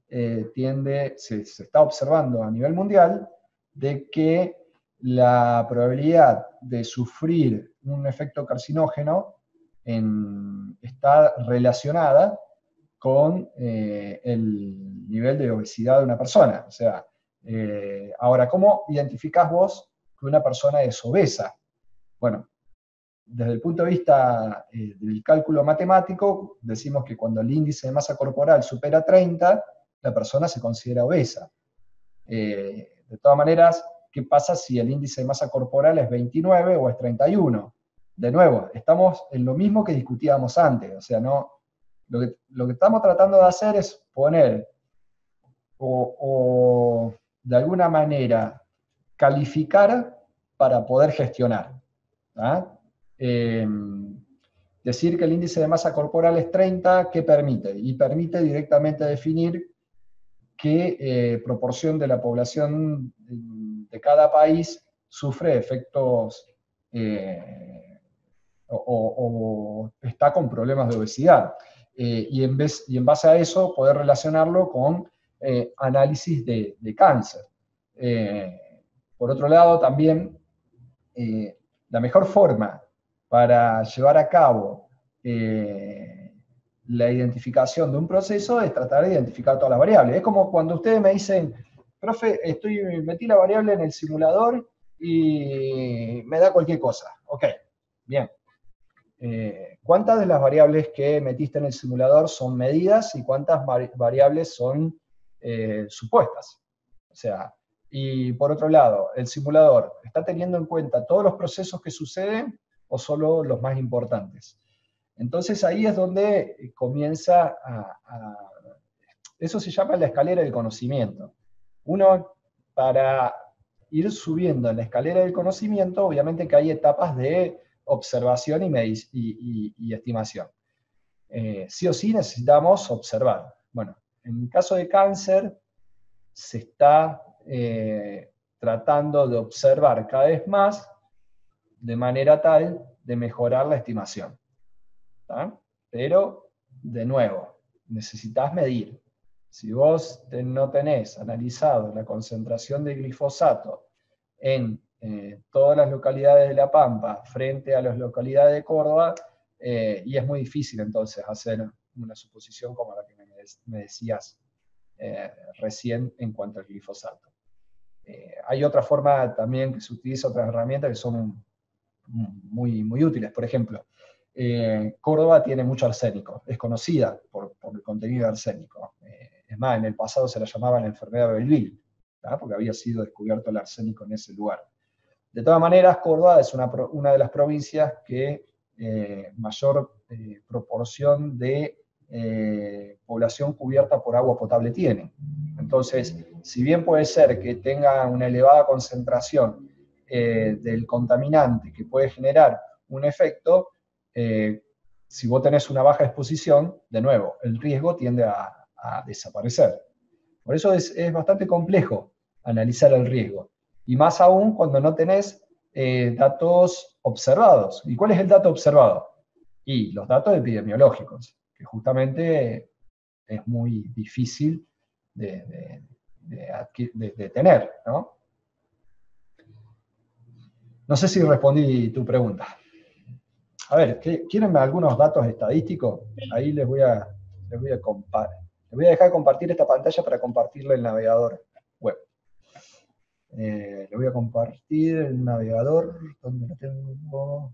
C: se está observando a nivel mundial de que la probabilidad de sufrir un efecto carcinógeno está relacionada con el nivel de obesidad de una persona. O sea, ahora, ¿cómo identificás vos que una persona es obesa? Bueno, desde el punto de vista del cálculo matemático, decimos que cuando el índice de masa corporal supera 30, la persona se considera obesa. De todas maneras, ¿qué pasa si el índice de masa corporal es 29 o es 31? De nuevo, estamos en lo mismo que discutíamos antes. O sea, lo que estamos tratando de hacer es poner o de alguna manera calificar para poder gestionar. ¿Ah? Decir que el índice de masa corporal es 30, ¿qué permite? Y permite directamente definir qué proporción de la población de cada país sufre efectos o está con problemas de obesidad. Y en base a eso poder relacionarlo con análisis de cáncer. Por otro lado, también la mejor forma para llevar a cabo la identificación de un proceso es tratar de identificar todas las variables. Es como cuando ustedes me dicen, profe, metí la variable en el simulador y me da cualquier cosa. Ok, bien. ¿Cuántas de las variables que metiste en el simulador son medidas y cuántas variables son supuestas? O sea, Y por otro lado, el simulador, ¿está teniendo en cuenta todos los procesos que suceden o solo los más importantes? Entonces ahí es donde comienza eso se llama la escalera del conocimiento. Uno, para ir subiendo en la escalera del conocimiento, obviamente que hay etapas de observación y estimación. Sí o sí necesitamos observar. Bueno, en el caso de cáncer, se está tratando de observar cada vez más de manera tal de mejorar la estimación. ¿Tá? Pero, de nuevo, necesitas medir. Si vos no tenés analizado la concentración de glifosato en todas las localidades de La Pampa frente a las localidades de Córdoba, y es muy difícil entonces hacer una suposición como la que me decías recién en cuanto al glifosato. Hay otra forma también que se utiliza, otras herramientas que son muy, muy útiles. Por ejemplo, Córdoba tiene mucho arsénico, es conocida por el contenido de arsénico. Es más, en el pasado se la llamaba la enfermedad de Belleville, porque había sido descubierto el arsénico en ese lugar. De todas maneras, Córdoba es una de las provincias que mayor proporción de población cubierta por agua potable tiene. Entonces, si bien puede ser que tenga una elevada concentración del contaminante que puede generar un efecto, si vos tenés una baja exposición, de nuevo, el riesgo tiende a desaparecer. Por eso es bastante complejo analizar el riesgo. Y más aún cuando no tenés datos observados. ¿Y cuál es el dato observado? Y los datos epidemiológicos, que justamente es muy difícil de tener, ¿no? No sé si respondí tu pregunta. A ver, ¿quieren algunos datos estadísticos? Ahí les voy a dejar compartir esta pantalla para compartirle el navegador web. Le voy a compartir el navegador, ¿dónde lo tengo?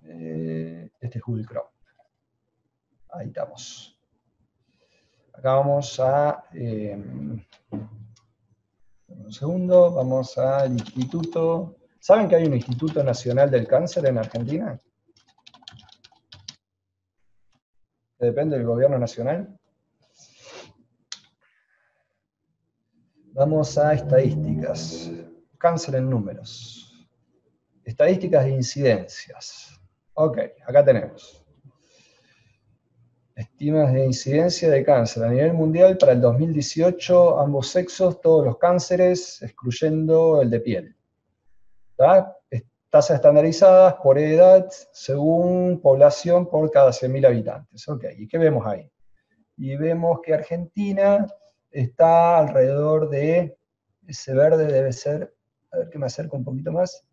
C: Este es Google Chrome. Ahí estamos. Acá vamos a... un segundo, vamos al instituto. ¿Saben que hay un Instituto Nacional del Cáncer en Argentina? Que depende del gobierno nacional. Vamos a estadísticas. Cáncer en números. Estadísticas de incidencias. Ok, acá tenemos. Estimas de incidencia de cáncer a nivel mundial para el 2018, ambos sexos, todos los cánceres, excluyendo el de piel. ¿Tá? Tasas estandarizadas por edad, según población por cada 100.000 habitantes. Ok, ¿y qué vemos ahí? Y vemos que Argentina está alrededor de, ese verde debe ser, a ver que me acerco un poquito más.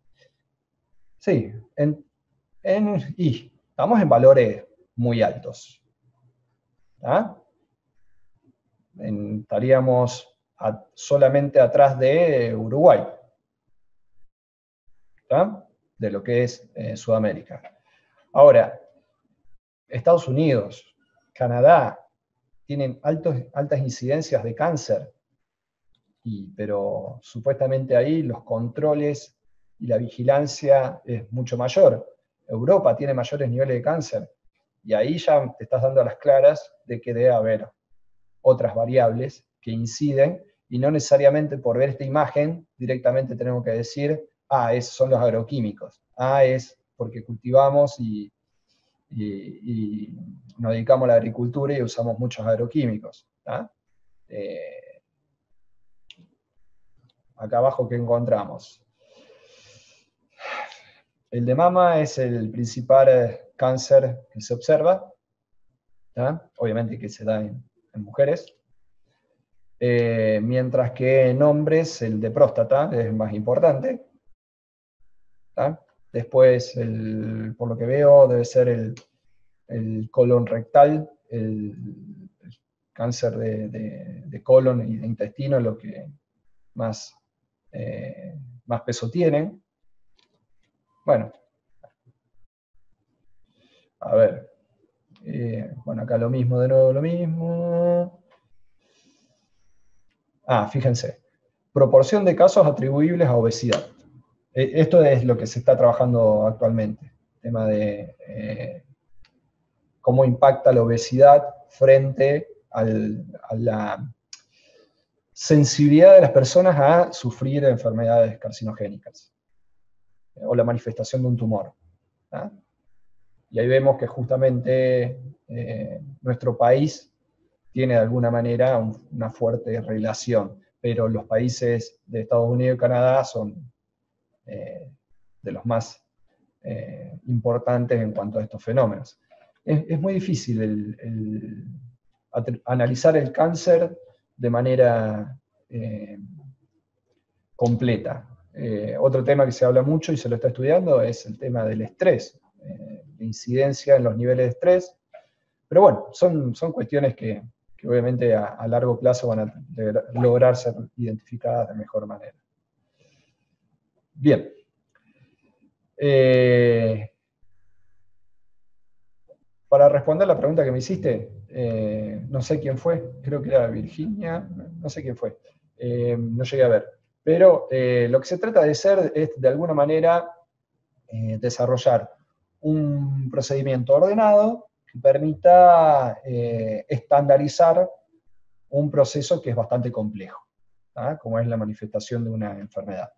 C: Sí, y estamos en valores muy altos. ¿Ah? Estaríamos solamente atrás de Uruguay, ¿tá? De lo que es Sudamérica. Ahora, Estados Unidos, Canadá, tienen altas incidencias de cáncer, pero supuestamente ahí los controles y la vigilancia es mucho mayor. Europa tiene mayores niveles de cáncer, y ahí ya te estás dando a las claras de que debe haber otras variables que inciden, y no necesariamente por ver esta imagen directamente tenemos que decir, esos son los agroquímicos, es porque cultivamos y nos dedicamos a la agricultura y usamos muchos agroquímicos. Acá abajo, ¿qué encontramos? El de mama es el principal cáncer que se observa, obviamente que se da en mujeres, mientras que en hombres el de próstata es más importante. Después, por lo que veo, debe ser el colon rectal, el cáncer de colon y de intestino, lo que más peso tienen. Bueno, a ver, bueno, acá lo mismo, de nuevo lo mismo. Fíjense, proporción de casos atribuibles a obesidad. Esto es lo que se está trabajando actualmente, el tema de cómo impacta la obesidad frente a la sensibilidad de las personas a sufrir enfermedades carcinogénicas, o la manifestación de un tumor. ¿Ah? Y ahí vemos que justamente nuestro país tiene de alguna manera una fuerte relación, pero los países de Estados Unidos y Canadá son de los más importantes en cuanto a estos fenómenos. Es muy difícil analizar el cáncer de manera completa. Otro tema que se habla mucho y se lo está estudiando es el tema del estrés, la incidencia en los niveles de estrés, pero bueno, son cuestiones que obviamente a largo plazo van a lograr ser identificadas de mejor manera. Bien. Para responder la pregunta que me hiciste, no sé quién fue, creo que era Virginia, no sé quién fue, no llegué a ver. Pero lo que se trata de hacer es, de alguna manera, desarrollar un procedimiento ordenado que permita estandarizar un proceso que es bastante complejo, ¿ah? Como es la manifestación de una enfermedad.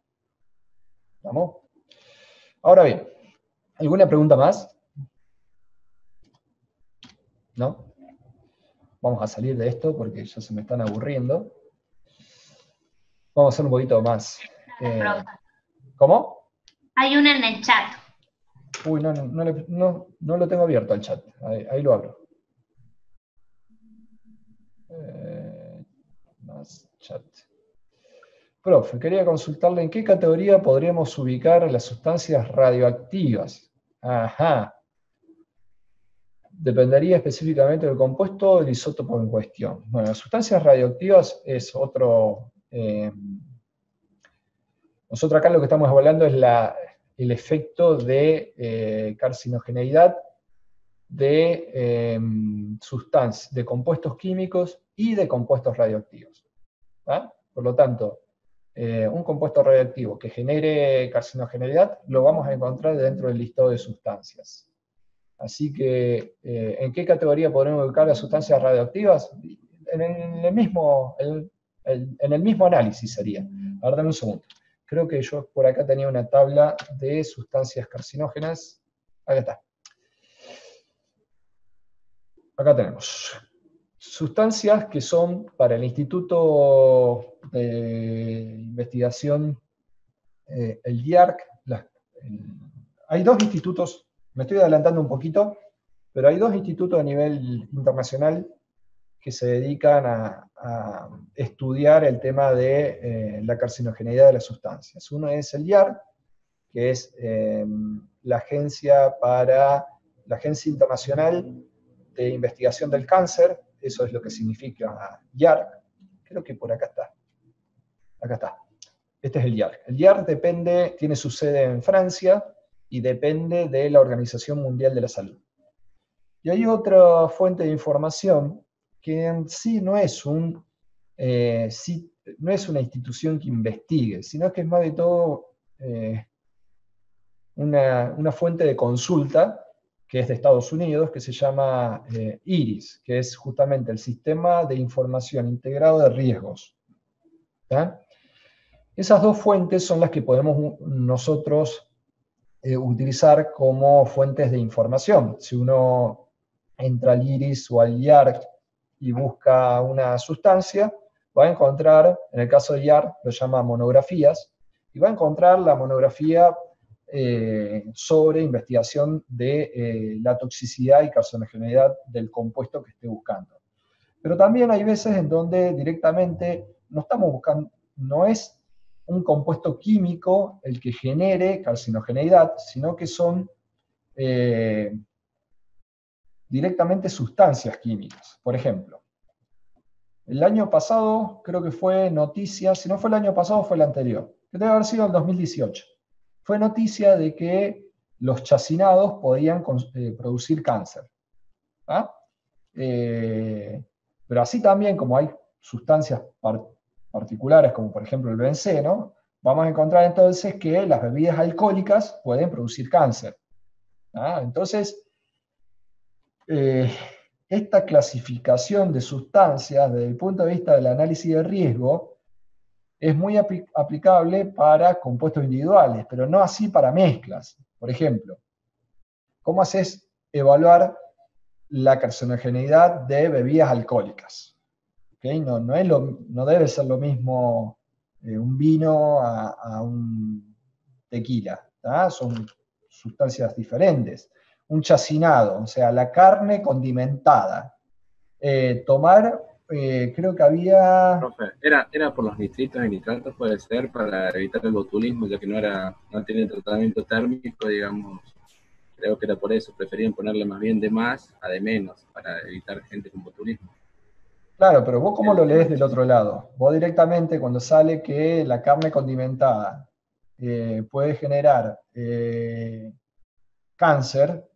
C: ¿Vamos? Ahora bien, ¿alguna pregunta más? ¿No? Vamos a salir de esto porque ya se me están aburriendo. Vamos a hacer un poquito más. ¿Cómo?
F: Hay una en el chat.
C: Uy, no lo tengo abierto al chat. Ahí lo abro. Más chat. Profe, quería consultarle en qué categoría podríamos ubicar las sustancias radioactivas. Ajá. Dependería específicamente del compuesto o del isótopo en cuestión. Bueno, las sustancias radioactivas es otro... nosotros acá lo que estamos hablando es el efecto de carcinogeneidad de sustancias, de compuestos químicos y de compuestos radioactivos. ¿Ah? Por lo tanto, un compuesto radioactivo que genere carcinogeneidad lo vamos a encontrar dentro del listado de sustancias. Así que, ¿en qué categoría podremos ubicar las sustancias radioactivas? En el mismo análisis sería. A ver, dame un segundo. Creo que yo por acá tenía una tabla de sustancias carcinógenas. Acá está. Acá tenemos sustancias que son para el Instituto de Investigación, el IARC. Hay dos institutos, me estoy adelantando un poquito, pero hay dos institutos a nivel internacional que se dedican a estudiar el tema de la carcinogeneidad de las sustancias. Uno es el IARC, que es la Agencia Internacional de Investigación del Cáncer, eso es lo que significa IARC, creo que por acá está. Acá está. Este es el IARC. El IARC tiene su sede en Francia y depende de la Organización Mundial de la Salud. Y hay otra fuente de información que en sí no es una institución que investigue, sino que es más de todo una fuente de consulta que es de Estados Unidos, que se llama IRIS, que es justamente el Sistema de Información Integrado de Riesgos. ¿Tá? Esas dos fuentes son las que podemos nosotros utilizar como fuentes de información. Si uno entra al IRIS o al IARC y busca una sustancia, va a encontrar, en el caso de IARC, lo llama monografías, y va a encontrar la monografía sobre investigación de la toxicidad y carcinogeneidad del compuesto que esté buscando. Pero también hay veces en donde directamente no estamos buscando, no es un compuesto químico el que genere carcinogeneidad, sino que son directamente sustancias químicas. Por ejemplo, el año pasado creo que fue noticia, si no fue el año pasado fue el anterior, que debe haber sido el 2018. Fue noticia de que los chacinados podían producir cáncer. ¿Ah? Pero así también, como hay sustancias particulares, como por ejemplo el benceno, vamos a encontrar entonces que las bebidas alcohólicas pueden producir cáncer. Entonces, esta clasificación de sustancias desde el punto de vista del análisis de riesgo es muy aplicable para compuestos individuales, pero no así para mezclas. Por ejemplo, ¿cómo haces evaluar la carcinogeneidad de bebidas alcohólicas? ¿Okay? No debe ser lo mismo un vino a un tequila, son sustancias diferentes. Un chacinado, o sea, la carne condimentada. Creo que había...
B: Profe, era por los nitritos y nitratos, puede ser, para evitar el botulismo, ya que no tiene tratamiento térmico, digamos. Creo que era por eso, preferían ponerle más bien de más a de menos, para evitar gente con botulismo.
C: Claro, pero vos cómo lo lees del otro lado. Vos directamente cuando sale que la carne condimentada puede generar cáncer,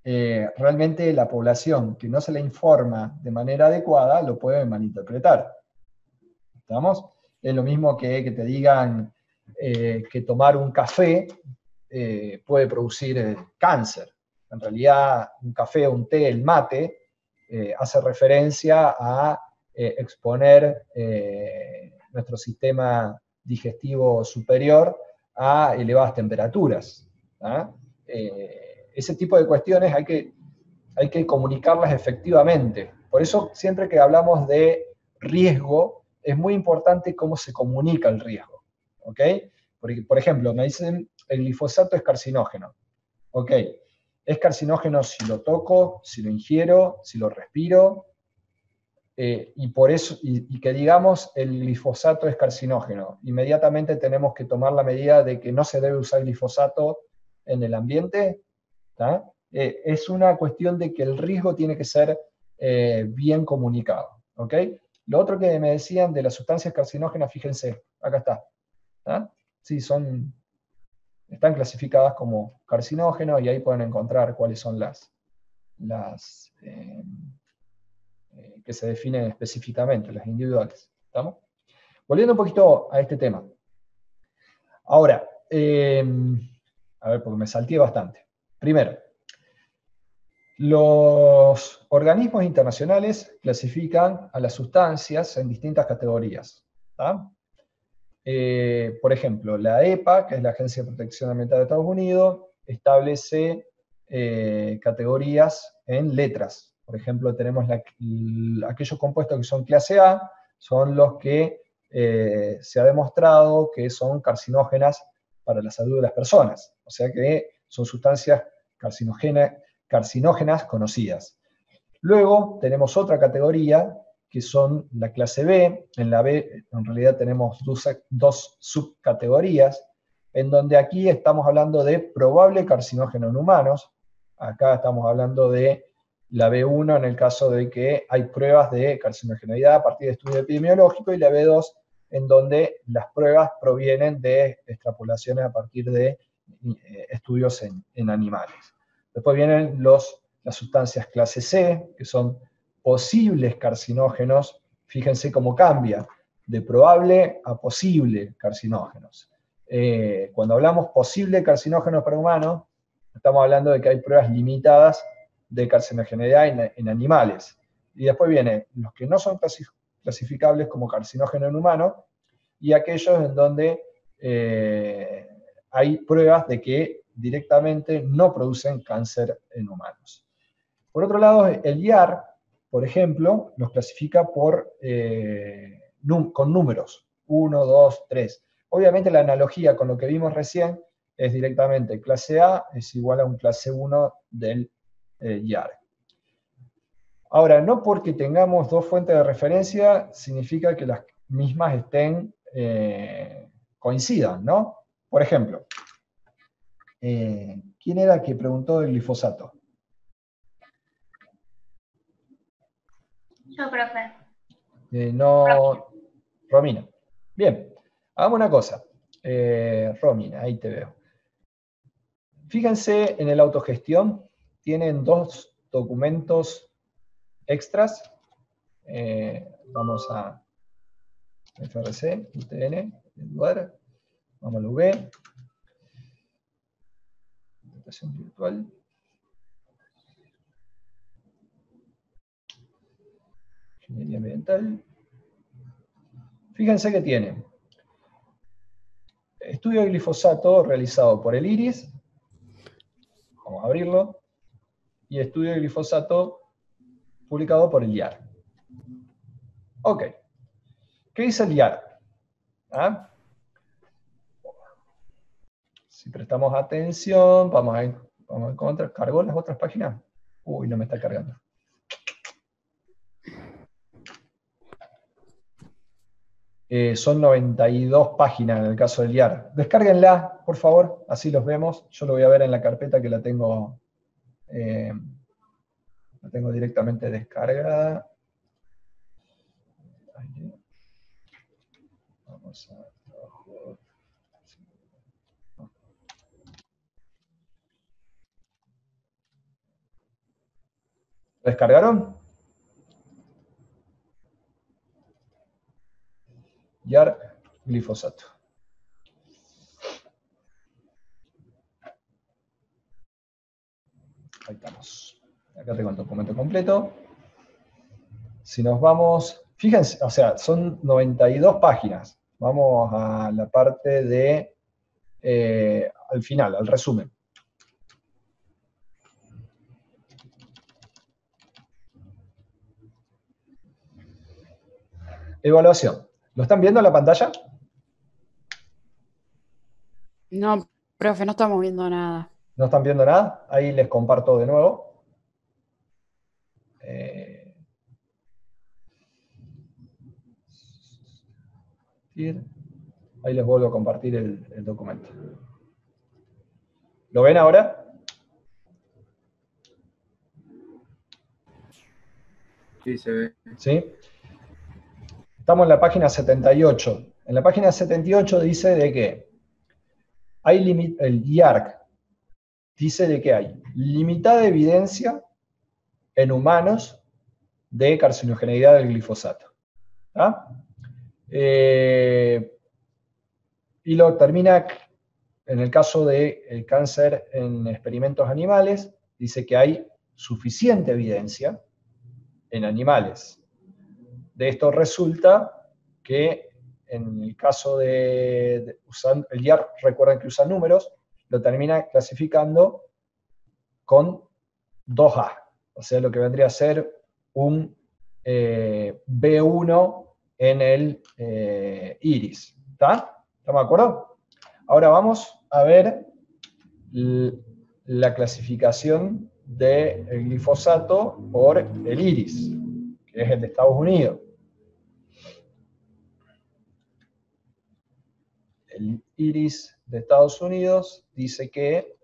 C: realmente la población que no se le informa de manera adecuada lo puede malinterpretar. ¿Estamos? Es lo mismo que te digan que tomar un café puede producir cáncer. En realidad, un café, un té, el mate, hace referencia a exponer nuestro sistema digestivo superior a elevadas temperaturas. Ese tipo de cuestiones hay que comunicarlas efectivamente. Por eso, siempre que hablamos de riesgo, es muy importante cómo se comunica el riesgo. ¿Ok? Porque, por ejemplo, me dicen el glifosato es carcinógeno. Ok, es carcinógeno si lo toco, si lo ingiero, si lo respiro, y por eso, y que digamos el glifosato es carcinógeno. Inmediatamente tenemos que tomar la medida de que no se debe usar glifosato en el ambiente. Es una cuestión de que el riesgo tiene que ser bien comunicado. ¿Ok? Lo otro que me decían de las sustancias carcinógenas, fíjense, acá está. Sí, están clasificadas como carcinógenos y ahí pueden encontrar cuáles son las que se definen específicamente, las individuales. ¿Estamos? Volviendo un poquito a este tema. Ahora, a ver, porque me salteé bastante. Primero, los organismos internacionales clasifican a las sustancias en distintas categorías. Por ejemplo, la EPA, que es la Agencia de Protección Ambiental de Estados Unidos, establece categorías en letras. Por ejemplo, tenemos aquellos compuestos que son clase A, son los que se ha demostrado que son carcinógenas para la salud de las personas. O sea que son sustancias carcinógenas conocidas. Luego tenemos otra categoría que son la clase B. En la B en realidad tenemos dos subcategorías, en donde aquí estamos hablando de probable carcinógeno en humanos. Acá estamos hablando de la B1 en el caso de que hay pruebas de carcinogeneidad a partir de estudio epidemiológico, y la B2 en donde las pruebas provienen de extrapolaciones a partir de estudios en animales. Después vienen las sustancias clase C, que son posibles carcinógenos. Fíjense cómo cambia, de probable a posible carcinógenos. Cuando hablamos posible carcinógenos para humanos, estamos hablando de que hay pruebas limitadas de carcinogeneidad en animales. Y después vienen los que no son clasificables como carcinógeno en humanos, y aquellos en donde hay pruebas de que directamente no producen cáncer en humanos. Por otro lado, el IAR, por ejemplo, los clasifica con números, 1, 2, 3. Obviamente la analogía con lo que vimos recién es directamente clase A es igual a un clase 1 del IAR. Ahora, no porque tengamos dos fuentes de referencia significa que las mismas coincidan, ¿no? Por ejemplo, ¿quién era que preguntó el glifosato?
F: Yo, profe.
C: Romina. Bien, hagamos una cosa. Romina, ahí te veo. Fíjense en el autogestión, tienen dos documentos extras. Vamos a FRC, UTN, Eduard, vamos a la V. Presentación virtual. Ingeniería ambiental. Fíjense que tiene estudio de glifosato realizado por el IRIS. Vamos a abrirlo. Y estudio de glifosato publicado por el IAR. Ok. ¿Qué dice el IAR? ¿Ah? Si prestamos atención, vamos a encontrar. ¿Cargó las otras páginas? Uy, no me está cargando. Son 92 páginas en el caso del IAR. Descárguenla, por favor, así los vemos. Yo lo voy a ver en la carpeta que la tengo directamente descargada. Vamos a trabajo. ¿Descargaron? IAR glifosato. Ahí estamos. Acá tengo el documento completo. Si nos vamos, fíjense, o sea, son 92 páginas. Vamos a la parte de, al final, al resumen. Evaluación. ¿Lo están viendo en la pantalla?
A: No, profe, no estamos viendo nada.
C: ¿No están viendo nada? Ahí les comparto de nuevo. Ahí les vuelvo a compartir el documento. ¿Lo ven ahora?
B: Sí, se ve.
C: ¿Sí? Estamos en la página 78. En la página 78 dice de que hay el IARC dice de que hay limitada evidencia en humanos de carcinogeneidad del glifosato. ¿Ah? Y lo termina en el caso del cáncer en experimentos animales, dice que hay suficiente evidencia en animales. De esto resulta que en el caso de el IARC, recuerden que usa números, lo termina clasificando con 2A, o sea, lo que vendría a ser un B1 en el IRIS. ¿Está? ¿Estamos de acuerdo? Ahora vamos a ver la clasificación del glifosato por el IRIS, que es el de Estados Unidos. El IRIS de Estados Unidos dice que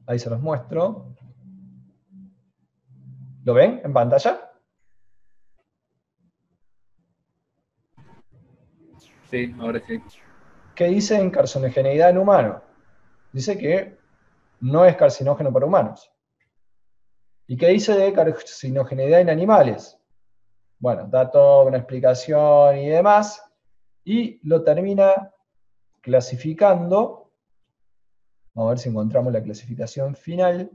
C: ahí se los muestro. ¿Lo ven en pantalla?
B: Sí, ahora sí.
C: ¿Qué dice en carcinogeneidad en humanos? Dice que no es carcinógeno para humanos. ¿Y qué dice de carcinogeneidad en animales? Bueno, da toda una explicación y demás, y lo termina clasificando. Vamos a ver si encontramos la clasificación final.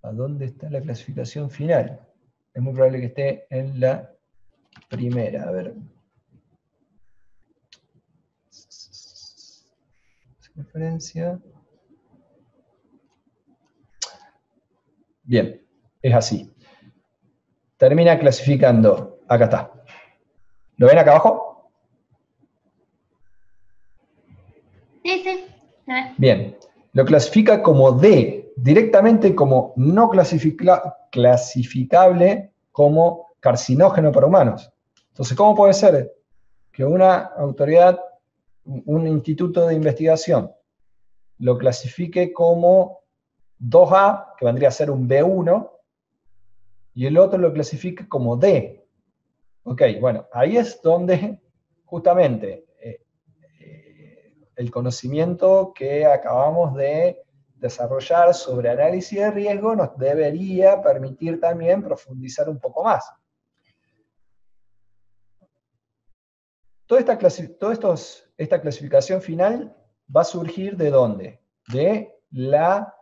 C: ¿A dónde está la clasificación final? Es muy probable que esté en la primera. A ver. Referencia. Bien, es así. Termina clasificando. Acá está. ¿Lo ven acá abajo?
F: Sí, sí.
C: Bien. Lo clasifica como D, directamente como no clasificable como carcinógeno para humanos. Entonces, ¿cómo puede ser que una autoridad, un instituto de investigación, lo clasifique como 2A, que vendría a ser un B1, y el otro lo clasifique como D? Ok, bueno, ahí es donde justamente el conocimiento que acabamos de desarrollar sobre análisis de riesgo nos debería permitir también profundizar un poco más. Esta clasificación final va a surgir ¿de dónde? De la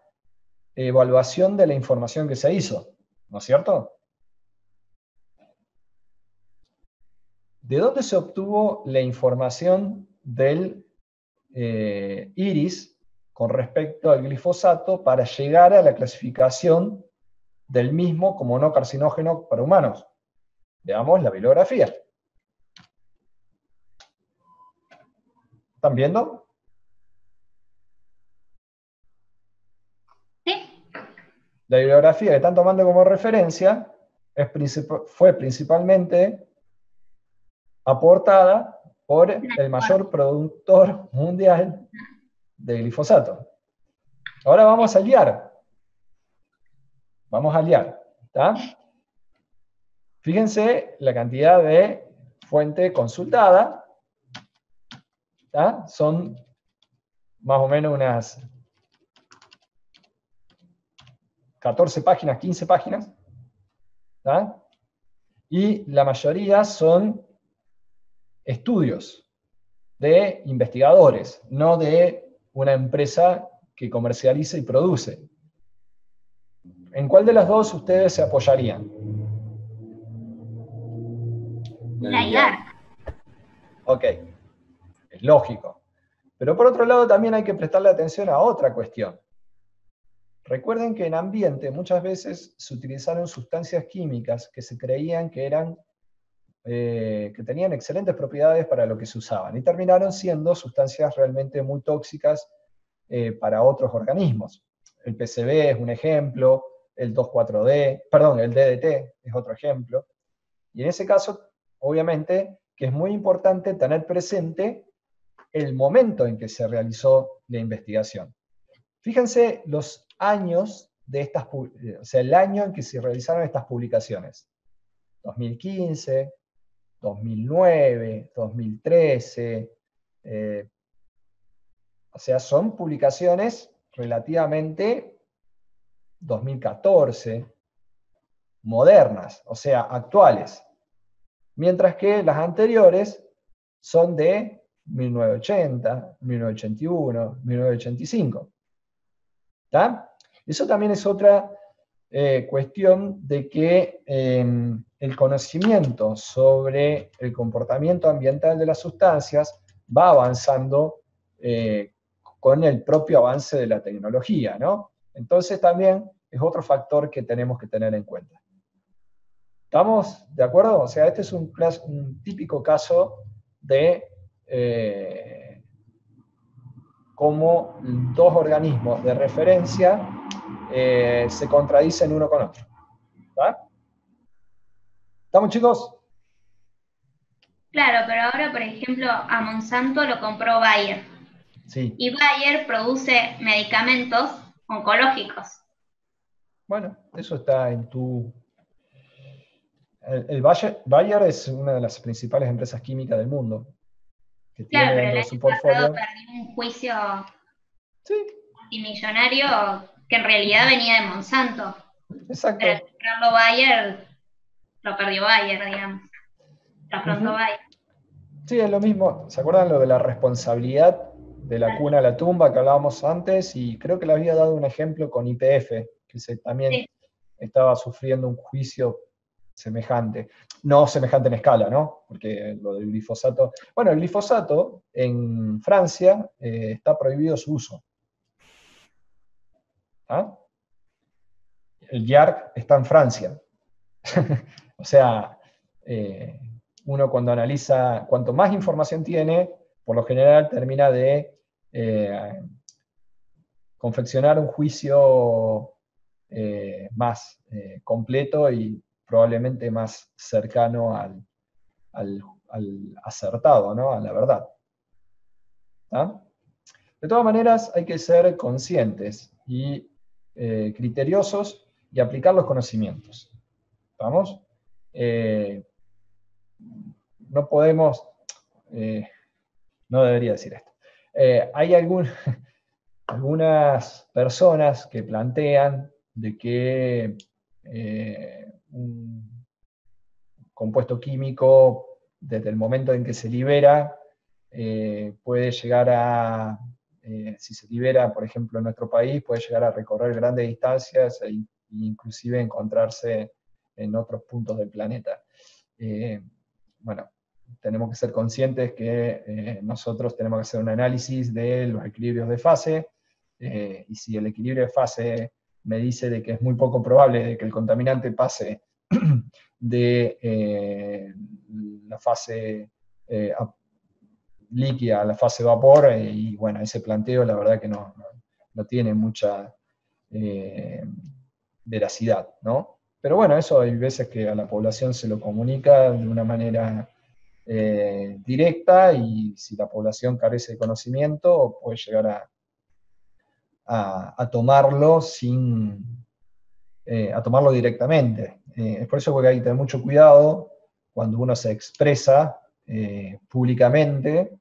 C: evaluación de la información que se hizo, ¿no es cierto? ¿De dónde se obtuvo la información del iris con respecto al glifosato para llegar a la clasificación del mismo como no carcinógeno para humanos? Veamos la bibliografía. ¿Están viendo?
F: Sí.
C: La bibliografía que están tomando como referencia fue principalmente aportada por el mayor productor mundial de glifosato. Ahora vamos a liar. Vamos a liar. ¿Está? Fíjense la cantidad de fuente consultada. ¿Está? Son más o menos unas 14 páginas, 15 páginas. ¿Está? Y la mayoría son estudios de investigadores, no de una empresa que comercializa y produce. ¿En cuál de las dos ustedes se apoyarían?
F: La IAR.
C: Ok, es lógico. Pero por otro lado también hay que prestarle atención a otra cuestión. Recuerden que en ambiente muchas veces se utilizaron sustancias químicas que se creían que eran que tenían excelentes propiedades para lo que se usaban, y terminaron siendo sustancias realmente muy tóxicas para otros organismos. El PCB es un ejemplo, el 2,4-D, perdón, el DDT es otro ejemplo, y en ese caso, obviamente, que es muy importante tener presente el momento en que se realizó la investigación. Fíjense los años de estas, o sea, el año en que se realizaron estas publicaciones. 2015, 2009, 2013, o sea, son publicaciones relativamente 2014, modernas, o sea, actuales, mientras que las anteriores son de 1980, 1981, 1985. ¿Está? Eso también es otra cuestión de que el conocimiento sobre el comportamiento ambiental de las sustancias va avanzando con el propio avance de la tecnología, ¿no? Entonces también es otro factor que tenemos que tener en cuenta. ¿Estamos de acuerdo? O sea, este es un típico caso de cómo dos organismos de referencia se contradicen uno con otro. ¿Está? ¿Estamos, chicos?
F: Claro, pero ahora, por ejemplo, a Monsanto lo compró Bayer.
C: Sí.
F: Y Bayer produce medicamentos oncológicos.
C: Bueno, eso está en tu... Bayer es una de las principales empresas químicas del mundo, que tiene
F: Claro, pero el
C: dentro de
F: año
C: su
F: pasado
C: portfolio...
F: perdió un juicio
C: Sí,
F: multimillonario que en realidad venía de Monsanto.
C: exacto.
F: Pero al comprarlo Bayer, lo perdió Bayer, digamos. Lo afrontó Bayer.
C: Sí, es lo mismo. ¿Se acuerdan lo de la responsabilidad de la cuna a la tumba que hablábamos antes? Y creo que le había dado un ejemplo con YPF, que también estaba sufriendo un juicio semejante. No semejante en escala, ¿no? Porque lo del glifosato... Bueno, el glifosato en Francia está prohibido su uso. ¿Ah? El YARC está en Francia. O sea... uno cuando analiza, cuanto más información tiene, por lo general termina de confeccionar un juicio más completo y probablemente más cercano al acertado, ¿no? A la verdad. ¿Ah? De todas maneras, hay que ser conscientes y criteriosos y aplicar los conocimientos. ¿Vamos? No podemos, no debería decir esto, Hay algunas personas que plantean de que un compuesto químico, desde el momento en que se libera, puede llegar a, si se libera, por ejemplo, en nuestro país, puede llegar a recorrer grandes distancias e inclusive encontrarse en otros puntos del planeta. Bueno, tenemos que ser conscientes que nosotros tenemos que hacer un análisis de los equilibrios de fase, y si el equilibrio de fase me dice de que es muy poco probable de que el contaminante pase de la fase líquida a la fase vapor, y bueno, ese planteo la verdad que no tiene mucha veracidad, ¿no? Pero bueno, eso hay veces que a la población se lo comunica de una manera directa, y si la población carece de conocimiento, puede llegar a tomarlo a tomarlo directamente. Es por eso que hay que tener mucho cuidado cuando uno se expresa públicamente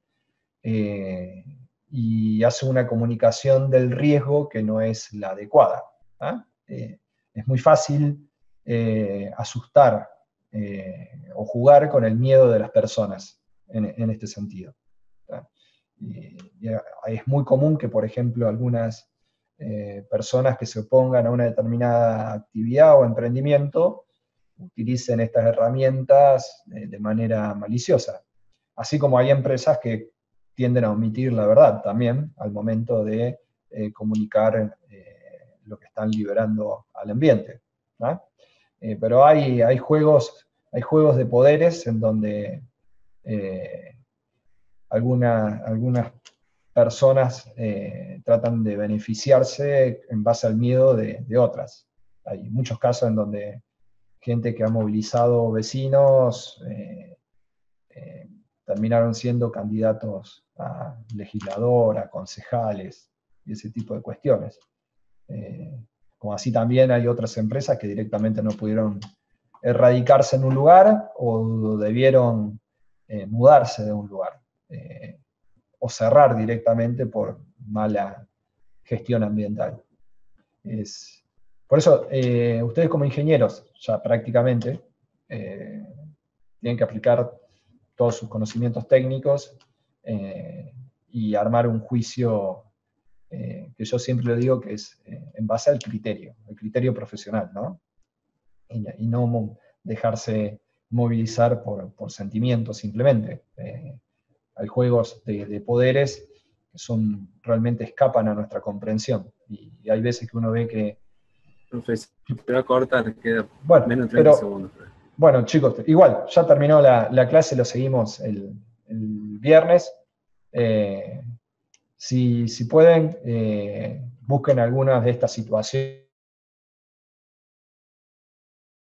C: y hace una comunicación del riesgo que no es la adecuada. Es muy fácil asustar o jugar con el miedo de las personas en este sentido. Y es muy común que, por ejemplo, algunas personas que se opongan a una determinada actividad o emprendimiento utilicen estas herramientas de manera maliciosa. Así como hay empresas que tienden a omitir la verdad también al momento de comunicar lo que están liberando al ambiente, ¿no? Pero hay juegos de poderes en donde algunas personas tratan de beneficiarse en base al miedo de otras. Hay muchos casos en donde gente que ha movilizado vecinos terminaron siendo candidatos a legislador, a concejales, y ese tipo de cuestiones. Como así también hay otras empresas que directamente no pudieron erradicarse en un lugar o debieron mudarse de un lugar. O cerrar directamente por mala gestión ambiental. Por eso, ustedes como ingenieros, ya prácticamente, tienen que aplicar todos sus conocimientos técnicos y armar un juicio que yo siempre le digo que es en base al el criterio profesional, ¿no? Y no dejarse movilizar por sentimientos simplemente. Hay juegos de poderes que realmente escapan a nuestra comprensión. Y hay veces que uno ve que...
B: Profesor, te va a cortar, queda
C: bueno,
B: menos de 30 segundos.
C: Bueno, chicos, igual, ya terminó la clase, lo seguimos el viernes. Si pueden, busquen algunas de estas situaciones